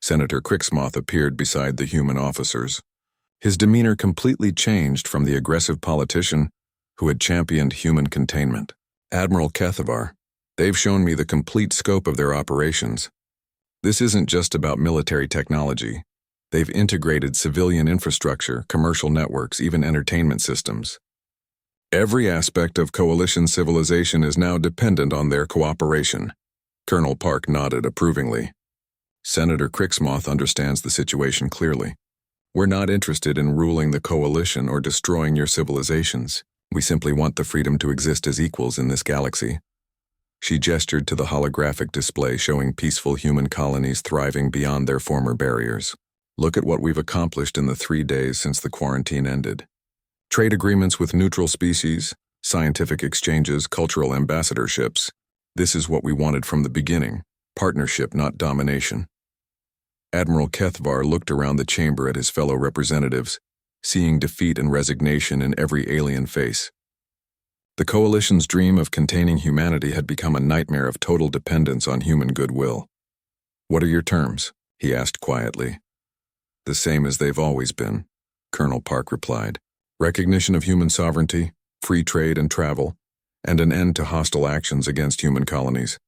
Senator Crixmoth appeared beside the human officers. His demeanor completely changed from the aggressive politician who had championed human containment. "Admiral Kethavar, they've shown me the complete scope of their operations. This isn't just about military technology. They've integrated civilian infrastructure, commercial networks, even entertainment systems. Every aspect of coalition civilization is now dependent on their cooperation." Colonel Park nodded approvingly. "Senator Crixmoth understands the situation clearly. We're not interested in ruling the coalition or destroying your civilizations. We simply want the freedom to exist as equals in this galaxy." She gestured to the holographic display showing peaceful human colonies thriving beyond their former barriers. "Look at what we've accomplished in the 3 days since the quarantine ended. Trade agreements with neutral species, scientific exchanges, cultural ambassadorships. This is what we wanted from the beginning. Partnership, not domination." Admiral Kethvar looked around the chamber at his fellow representatives, seeing defeat and resignation in every alien face. The Coalition's dream of containing humanity had become a nightmare of total dependence on human goodwill. "What are your terms?" he asked quietly. "The same as they've always been," Colonel Park replied. "Recognition of human sovereignty, free trade and travel, and an end to hostile actions against human colonies.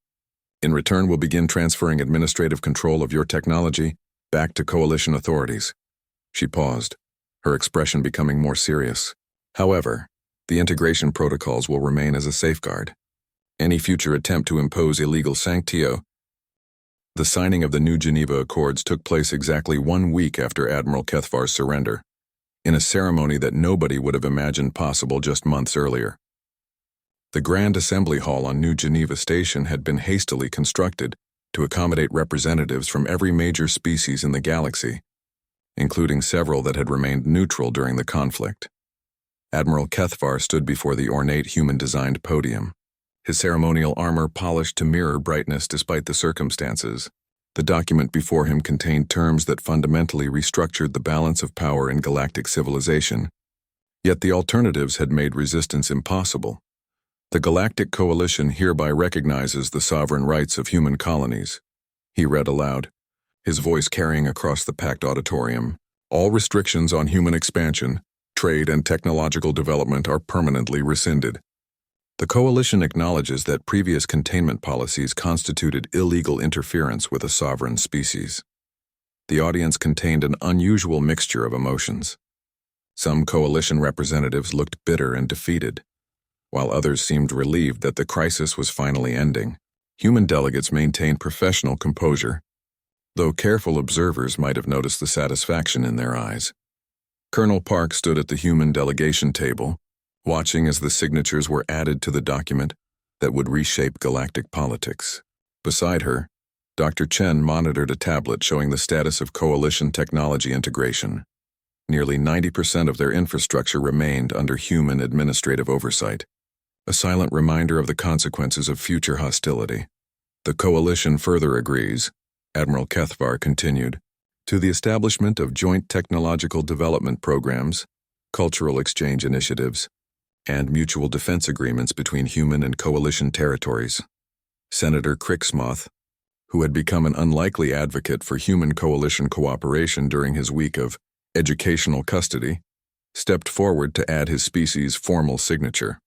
In return, we'll begin transferring administrative control of your technology back to Coalition authorities." She paused, her expression becoming more serious. "However, the integration protocols will remain as a safeguard. Any future attempt to impose illegal sanctio." The signing of the New Geneva Accords took place exactly 1 week after Admiral Kethvar's surrender, in a ceremony that nobody would have imagined possible just months earlier. The Grand Assembly Hall on New Geneva Station had been hastily constructed to accommodate representatives from every major species in the galaxy, including several that had remained neutral during the conflict. Admiral Kethvar stood before the ornate human-designed podium, his ceremonial armor polished to mirror brightness despite the circumstances. The document before him contained terms that fundamentally restructured the balance of power in galactic civilization. Yet the alternatives had made resistance impossible. The Galactic Coalition hereby recognizes the sovereign rights of human colonies. He read aloud, his voice carrying across the packed auditorium. All restrictions on human expansion, trade, and technological development are permanently rescinded. The Coalition acknowledges that previous containment policies constituted illegal interference with a sovereign species. The audience contained an unusual mixture of emotions. Some Coalition representatives looked bitter and defeated, while others seemed relieved that the crisis was finally ending. Human delegates maintained professional composure, though careful observers might have noticed the satisfaction in their eyes. Colonel Park stood at the human delegation table, watching as the signatures were added to the document that would reshape galactic politics. Beside her, Dr. Chen monitored a tablet showing the status of Coalition technology integration. Nearly 90% of their infrastructure remained under human administrative oversight, a silent reminder of the consequences of future hostility. The Coalition further agrees, Admiral Kethvar continued, to the establishment of joint technological development programs, cultural exchange initiatives, and mutual defense agreements between human and Coalition territories. Senator Crixmoth, who had become an unlikely advocate for human Coalition cooperation during his week of educational custody, stepped forward to add his species' formal signature.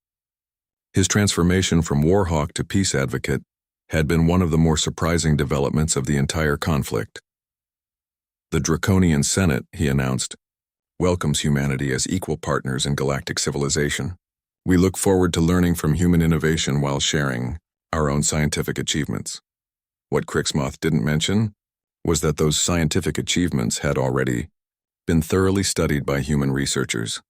His transformation from warhawk to peace advocate had been one of the more surprising developments of the entire conflict. The Draconian Senate, he announced, welcomes humanity as equal partners in galactic civilization. We look forward to learning from human innovation while sharing our own scientific achievements. What Crixmoth didn't mention was that those scientific achievements had already been thoroughly studied by human researchers.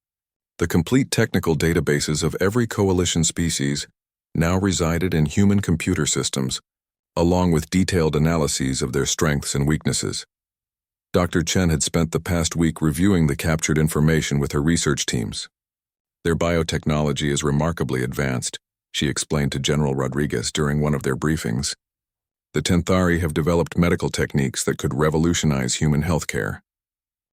The complete technical databases of every Coalition species now resided in human computer systems, along with detailed analyses of their strengths and weaknesses. Dr. Chen had spent the past week reviewing the captured information with her research teams. Their biotechnology is remarkably advanced, she explained to General Rodriguez during one of their briefings. The Tenthari have developed medical techniques that could revolutionize human healthcare.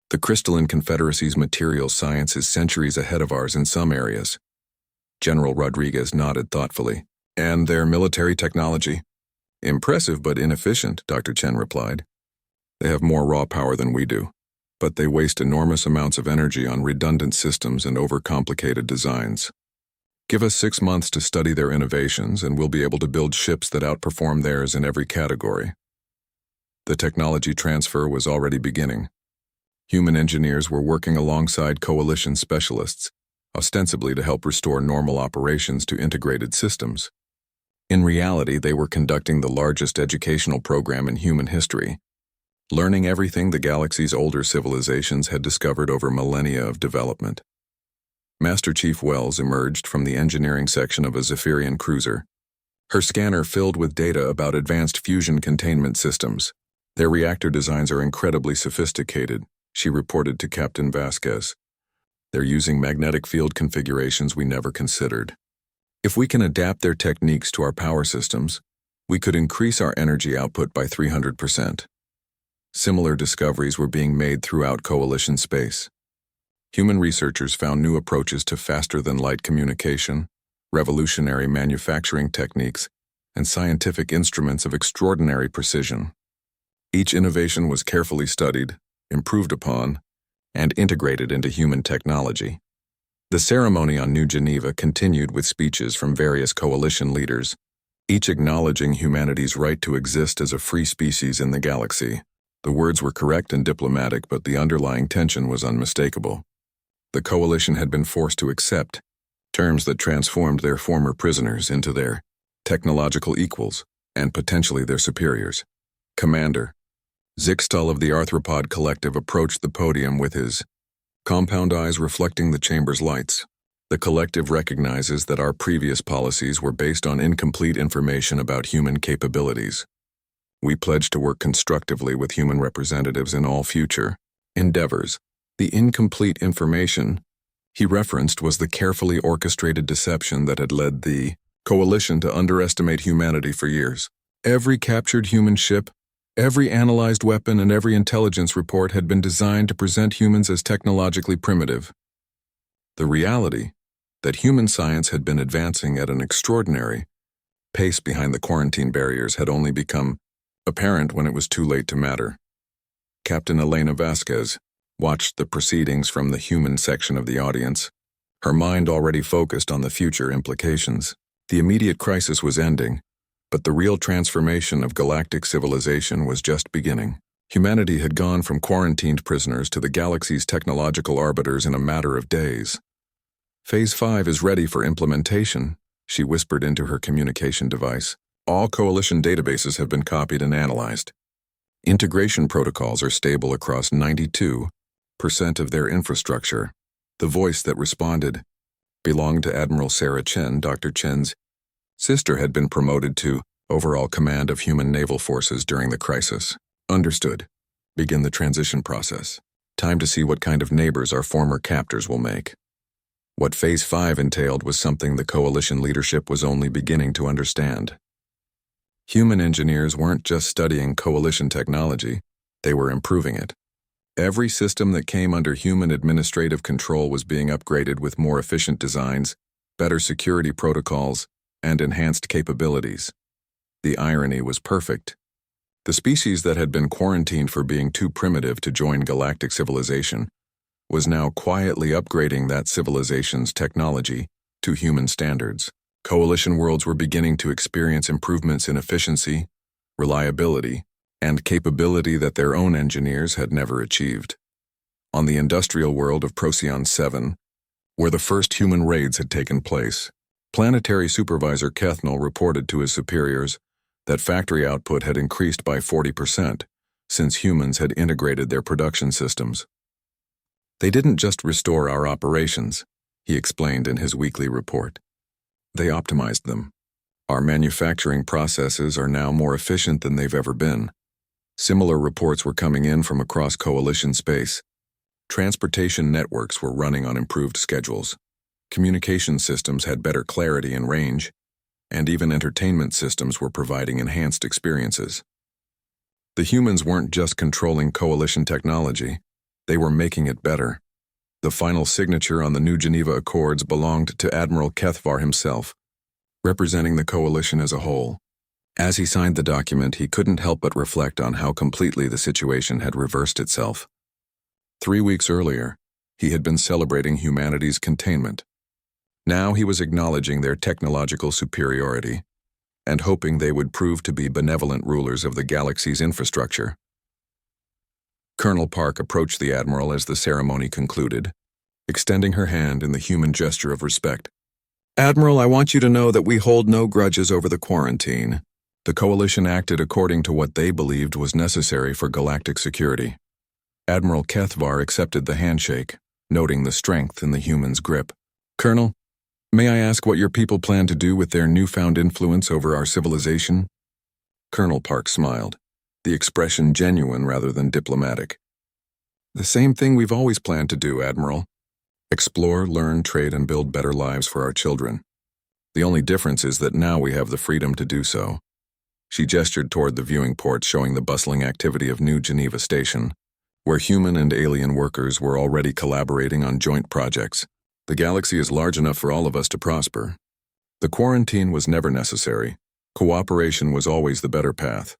The Crystalline Confederacy's materials science is centuries ahead of ours in some areas. General Rodriguez nodded thoughtfully. And their military technology? Impressive but inefficient, Dr. Chen replied. They have more raw power than we do, but they waste enormous amounts of energy on redundant systems and overcomplicated designs. Give us 6 months to study their innovations and we'll be able to build ships that outperform theirs in every category. The technology transfer was already beginning. Human engineers were working alongside Coalition specialists, ostensibly to help restore normal operations to integrated systems. In reality, they were conducting the largest educational program in human history, learning everything the galaxy's older civilizations had discovered over millennia of development. Master Chief Wells emerged from the engineering section of a Zephyrian cruiser, her scanner filled with data about advanced fusion containment systems. Their reactor designs are incredibly sophisticated, she reported to Captain Vasquez. They're using magnetic field configurations we never considered. If we can adapt their techniques to our power systems, we could increase our energy output by 300%. Similar discoveries were being made throughout Coalition space. Human researchers found new approaches to faster-than-light communication, revolutionary manufacturing techniques, and scientific instruments of extraordinary precision. Each innovation was carefully studied, improved upon, and integrated into human technology. The ceremony on New Geneva continued with speeches from various Coalition leaders, each acknowledging humanity's right to exist as a free species in the galaxy. The words were correct and diplomatic, but the underlying tension was unmistakable. The Coalition had been forced to accept terms that transformed their former prisoners into their technological equals and potentially their superiors. Commander Zixtal of the Arthropod Collective approached the podium with his compound eyes reflecting the chamber's lights. The collective recognizes that our previous policies were based on incomplete information about human capabilities. We pledge to work constructively with human representatives in all future endeavors. The incomplete information he referenced was the carefully orchestrated deception that had led the coalition to underestimate humanity for years. Every captured human ship, every analyzed weapon, and every intelligence report had been designed to present humans as technologically primitive. The reality that human science had been advancing at an extraordinary pace behind the quarantine barriers had only become apparent when it was too late to matter. Captain Elena Vasquez watched the proceedings from the human section of the audience, her mind already focused on the future implications. The immediate crisis was ending, but the real transformation of galactic civilization was just beginning. Humanity had gone from quarantined prisoners to the galaxy's technological arbiters in a matter of days. Phase 5 is ready for implementation, she whispered into her communication device. All Coalition databases have been copied and analyzed. Integration protocols are stable across 92% of their infrastructure. The voice that responded belonged to Admiral Sarah Chen. Dr. Chen's sister had been promoted to overall command of human naval forces during the crisis. Understood. Begin the transition process. Time to see what kind of neighbors our former captors will make. What Phase 5 entailed was something the Coalition leadership was only beginning to understand. Human engineers weren't just studying Coalition technology, they were improving it. Every system that came under human administrative control was being upgraded with more efficient designs, better security protocols, and enhanced capabilities. The irony was perfect. The species that had been quarantined for being too primitive to join galactic civilization was now quietly upgrading that civilization's technology to human standards. Coalition worlds were beginning to experience improvements in efficiency, reliability, and capability that their own engineers had never achieved. On the industrial world of Procyon 7, where the first human raids had taken place, Planetary Supervisor Kethnal reported to his superiors that factory output had increased by 40% since humans had integrated their production systems. They didn't just restore our operations, he explained in his weekly report. They optimized them. Our manufacturing processes are now more efficient than they've ever been. Similar reports were coming in from across Coalition space. Transportation networks were running on improved schedules. Communication systems had better clarity and range, and even entertainment systems were providing enhanced experiences. The humans weren't just controlling Coalition technology, they were making it better. The final signature on the New Geneva Accords belonged to Admiral Kethvar himself, representing the Coalition as a whole. As he signed the document, he couldn't help but reflect on how completely the situation had reversed itself. 3 weeks earlier, he had been celebrating humanity's containment. Now he was acknowledging their technological superiority and hoping they would prove to be benevolent rulers of the galaxy's infrastructure. Colonel Park approached the Admiral as the ceremony concluded, extending her hand in the human gesture of respect. Admiral, I want you to know that we hold no grudges over the quarantine. The Coalition acted according to what they believed was necessary for galactic security. Admiral Kethvar accepted the handshake, noting the strength in the human's grip. Colonel, may I ask what your people plan to do with their newfound influence over our civilization? Colonel Park smiled, the expression genuine rather than diplomatic. The same thing we've always planned to do, Admiral. Explore, learn, trade, and build better lives for our children. The only difference is that now we have the freedom to do so. She gestured toward the viewing port showing the bustling activity of New Geneva Station, where human and alien workers were already collaborating on joint projects. The galaxy is large enough for all of us to prosper. The quarantine was never necessary. Cooperation was always the better path.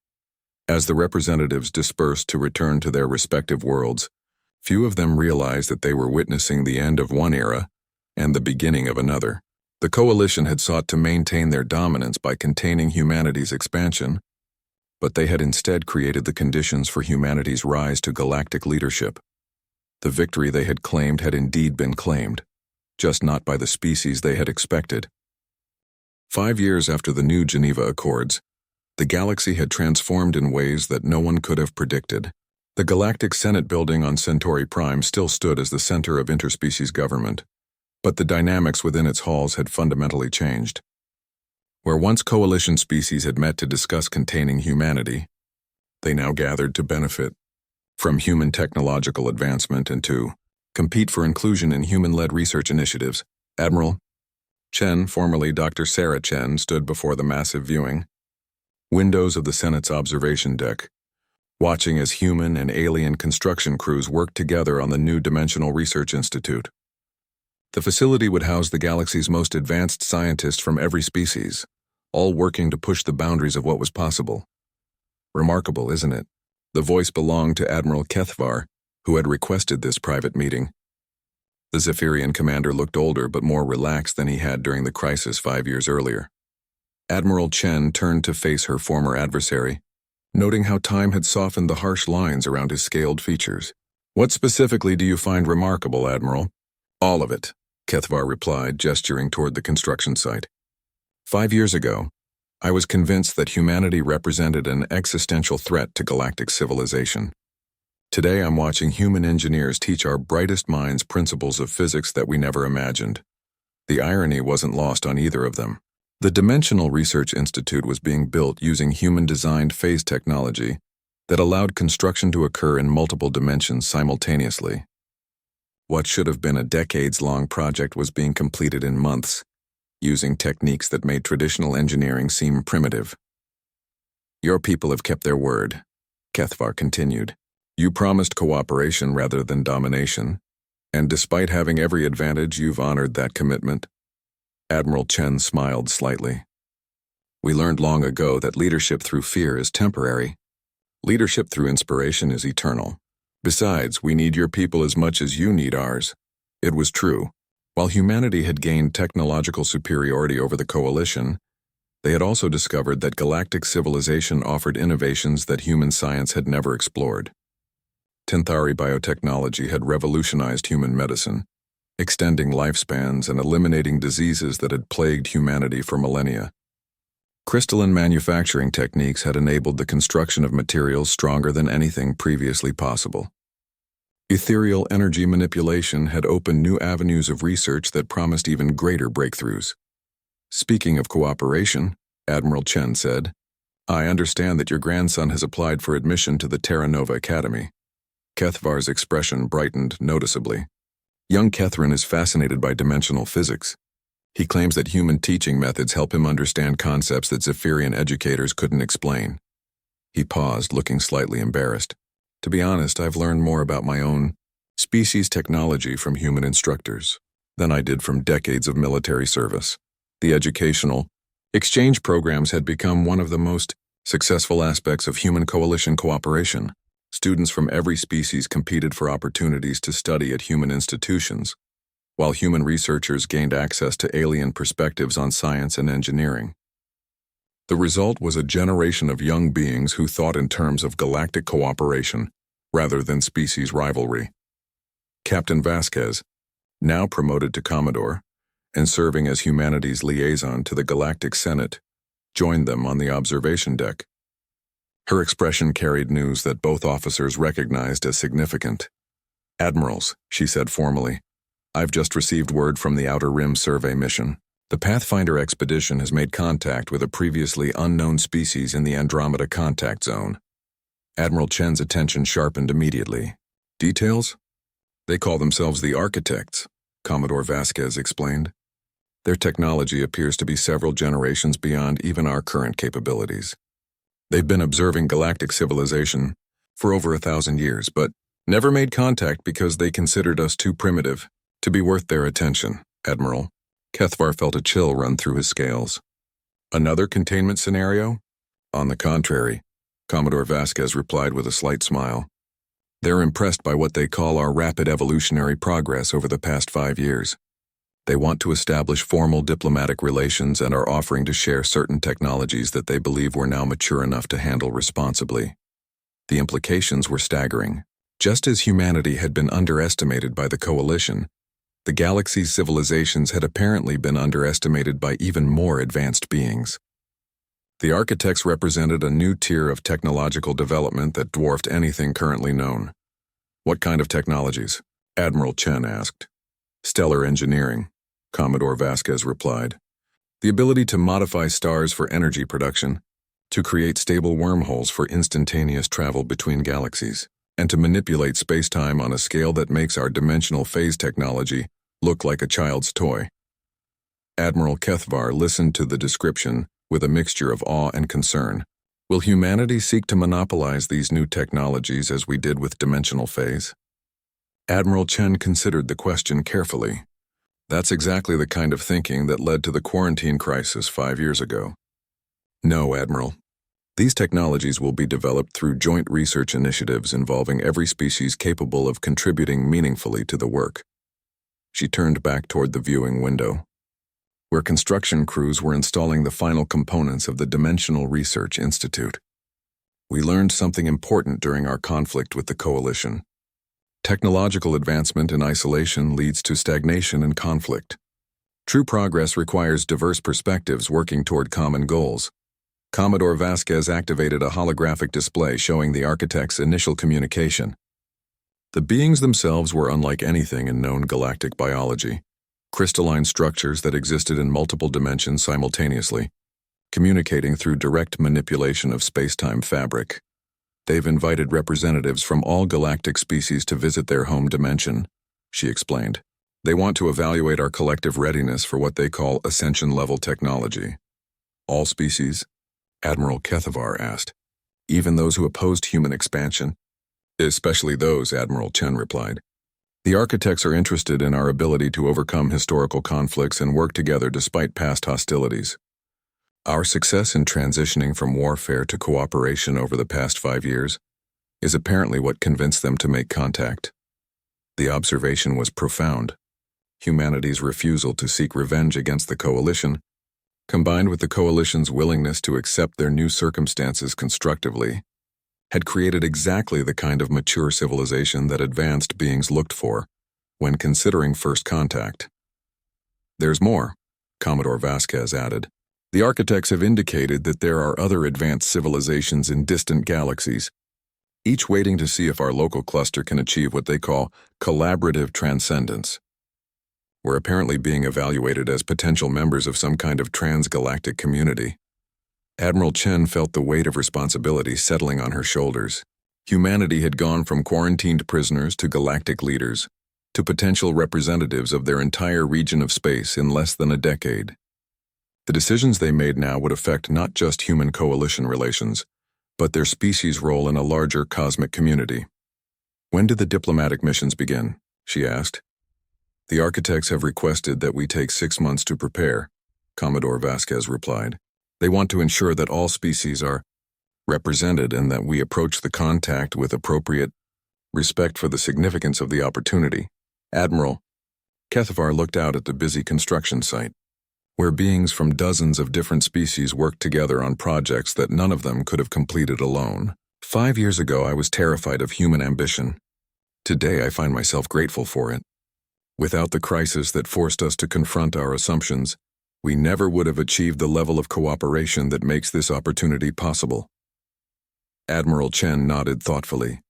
As the representatives dispersed to return to their respective worlds, few of them realized that they were witnessing the end of one era and the beginning of another. The Coalition had sought to maintain their dominance by containing humanity's expansion, but they had instead created the conditions for humanity's rise to galactic leadership. The victory they had claimed had indeed been claimed, just not by the species they had expected. 5 years after the New Geneva Accords, the galaxy had transformed in ways that no one could have predicted. The Galactic Senate building on Centauri Prime still stood as the center of interspecies government, but the dynamics within its halls had fundamentally changed. Where once Coalition species had met to discuss containing humanity, they now gathered to benefit from human technological advancement and to Compete for inclusion in human-led research initiatives. Admiral Chen, formerly Dr. Sarah Chen, stood before the massive viewing windows of the Senate's observation deck, watching as human and alien construction crews worked together on the new Dimensional Research Institute. The facility would house the galaxy's most advanced scientists from every species, all working to push the boundaries of what was possible. Remarkable, isn't it? The voice belonged to Admiral Kethvar, who had requested this private meeting. The Zephyrian commander looked older but more relaxed than he had during the crisis 5 years earlier. Admiral Chen turned to face her former adversary, noting how time had softened the harsh lines around his scaled features. "What specifically do you find remarkable, Admiral?" "All of it," Kethvar replied, gesturing toward the construction site. 5 years ago, I was convinced that humanity represented an existential threat to galactic civilization. Today I'm watching human engineers teach our brightest minds principles of physics that we never imagined. The irony wasn't lost on either of them. The Dimensional Research Institute was being built using human-designed phase technology that allowed construction to occur in multiple dimensions simultaneously. What should have been a decades-long project was being completed in months, using techniques that made traditional engineering seem primitive. "Your people have kept their word," Kethvar continued. "You promised cooperation rather than domination, and despite having every advantage, you've honored that commitment." Admiral Chen smiled slightly. "We learned long ago that leadership through fear is temporary. Leadership through inspiration is eternal. Besides, we need your people as much as you need ours." It was true. While humanity had gained technological superiority over the Coalition, they had also discovered that galactic civilization offered innovations that human science had never explored. Tenthari biotechnology had revolutionized human medicine, extending lifespans and eliminating diseases that had plagued humanity for millennia. Crystalline manufacturing techniques had enabled the construction of materials stronger than anything previously possible. Ethereal energy manipulation had opened new avenues of research that promised even greater breakthroughs. "Speaking of cooperation," Admiral Chen said, "I understand that your grandson has applied for admission to the Terra Nova Academy." Kethvar's expression brightened noticeably. Young Kethrin is fascinated by dimensional physics. He claims that human teaching methods help him understand concepts that Zephyrian educators couldn't explain. He paused, looking slightly embarrassed. "To be honest, I've learned more about my own species technology from human instructors than I did from decades of military service." The educational exchange programs had become one of the most successful aspects of human coalition cooperation. Students from every species competed for opportunities to study at human institutions, while human researchers gained access to alien perspectives on science and engineering. The result was a generation of young beings who thought in terms of galactic cooperation rather than species rivalry. Captain Vasquez, now promoted to Commodore and serving as humanity's liaison to the Galactic Senate, joined them on the observation deck. Her expression carried news that both officers recognized as significant. "Admirals," she said formally, "I've just received word from the Outer Rim Survey mission. The Pathfinder expedition has made contact with a previously unknown species in the Andromeda contact zone." Admiral Chen's attention sharpened immediately. "Details?" "They call themselves the Architects," Commodore Vasquez explained. "Their technology appears to be several generations beyond even our current capabilities. They've been observing galactic civilization for over 1,000 years, but never made contact because they considered us too primitive to be worth their attention, Admiral." Kethvar felt a chill run through his scales. "Another containment scenario?" "On the contrary," Commodore Vasquez replied with a slight smile. "They're impressed by what they call our rapid evolutionary progress over the past 5 years. They want to establish formal diplomatic relations and are offering to share certain technologies that they believe we're now mature enough to handle responsibly." The implications were staggering. Just as humanity had been underestimated by the Coalition, the galaxy's civilizations had apparently been underestimated by even more advanced beings. The Architects represented a new tier of technological development that dwarfed anything currently known. "What kind of technologies?" Admiral Chen asked. "Stellar engineering," Commodore Vasquez replied. "The ability to modify stars for energy production, to create stable wormholes for instantaneous travel between galaxies. and to manipulate space-time on a scale that makes our dimensional phase technology look like a child's toy. Admiral Kethvar listened to the description with a mixture of awe and concern. Will humanity seek to monopolize these new technologies as we did with dimensional phase? Admiral Chen considered the question carefully. That's exactly the kind of thinking that led to the quarantine crisis 5 years ago. No, Admiral. These technologies will be developed through joint research initiatives involving every species capable of contributing meaningfully to the work. She turned back toward the viewing window, where construction crews were installing the final components of the Dimensional Research Institute. We learned something important during our conflict with the Coalition. Technological advancement in isolation leads to stagnation and conflict. True progress requires diverse perspectives working toward common goals. Commodore Vasquez activated a holographic display showing the architects' initial communication. The beings themselves were unlike anything in known galactic biology. Crystalline structures that existed in multiple dimensions simultaneously, communicating through direct manipulation of space-time fabric. They've invited representatives from all galactic species to visit their home dimension, she explained. They want to evaluate our collective readiness for what they call ascension-level technology. All species? Admiral Kethvar asked. Even those who opposed human expansion? Especially those, Admiral Chen replied. The architects are interested in our ability to overcome historical conflicts and work together despite past hostilities. Our success in transitioning from warfare to cooperation over the past 5 years is apparently what convinced them to make contact. The observation was profound. Humanity's refusal to seek revenge against the Coalition, combined with the Coalition's willingness to accept their new circumstances constructively, had created exactly the kind of mature civilization that advanced beings looked for when considering first contact. There's more, Commodore Vasquez added. The architects have indicated that there are other advanced civilizations in distant galaxies, each waiting to see if our local cluster can achieve what they call collaborative transcendence. We're apparently being evaluated as potential members of some kind of transgalactic community. Admiral Chen felt the weight of responsibility settling on her shoulders. Humanity had gone from quarantined prisoners to galactic leaders, to potential representatives of their entire region of space in less than a decade. The decisions they made now would affect not just human coalition relations, but their species' role in a larger cosmic community. When do the diplomatic missions begin? She asked. The architects have requested that we take 6 months to prepare, Commodore Vasquez replied. They want to ensure that all species are represented and that we approach the contact with appropriate respect for the significance of the opportunity. Admiral Kethvar looked out at the busy construction site, where beings from dozens of different species worked together on projects that none of them could have completed alone. 5 years ago, I was terrified of human ambition. Today, I find myself grateful for it. Without the crisis that forced us to confront our assumptions, we never would have achieved the level of cooperation that makes this opportunity possible. Admiral Chen nodded thoughtfully.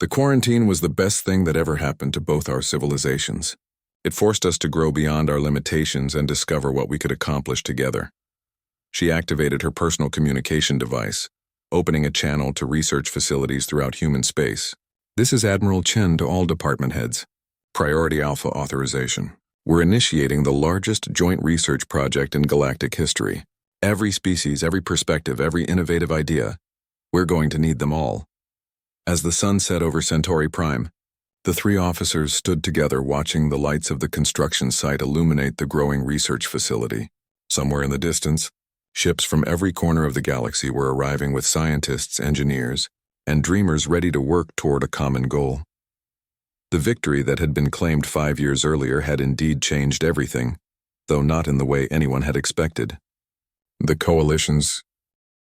The quarantine was the best thing that ever happened to both our civilizations. It forced us to grow beyond our limitations and discover what we could accomplish together. She activated her personal communication device, opening a channel to research facilities throughout human space. This is Admiral Chen to all department heads. Priority Alpha authorization. We're initiating the largest joint research project in galactic history. Every species, every perspective, every innovative idea. We're going to need them all. As the sun set over Centauri Prime, the 3 officers stood together watching the lights of the construction site illuminate the growing research facility. Somewhere in the distance, ships from every corner of the galaxy were arriving with scientists, engineers, and dreamers ready to work toward a common goal. The victory that had been claimed 5 years earlier had indeed changed everything, though not in the way anyone had expected. The Coalition's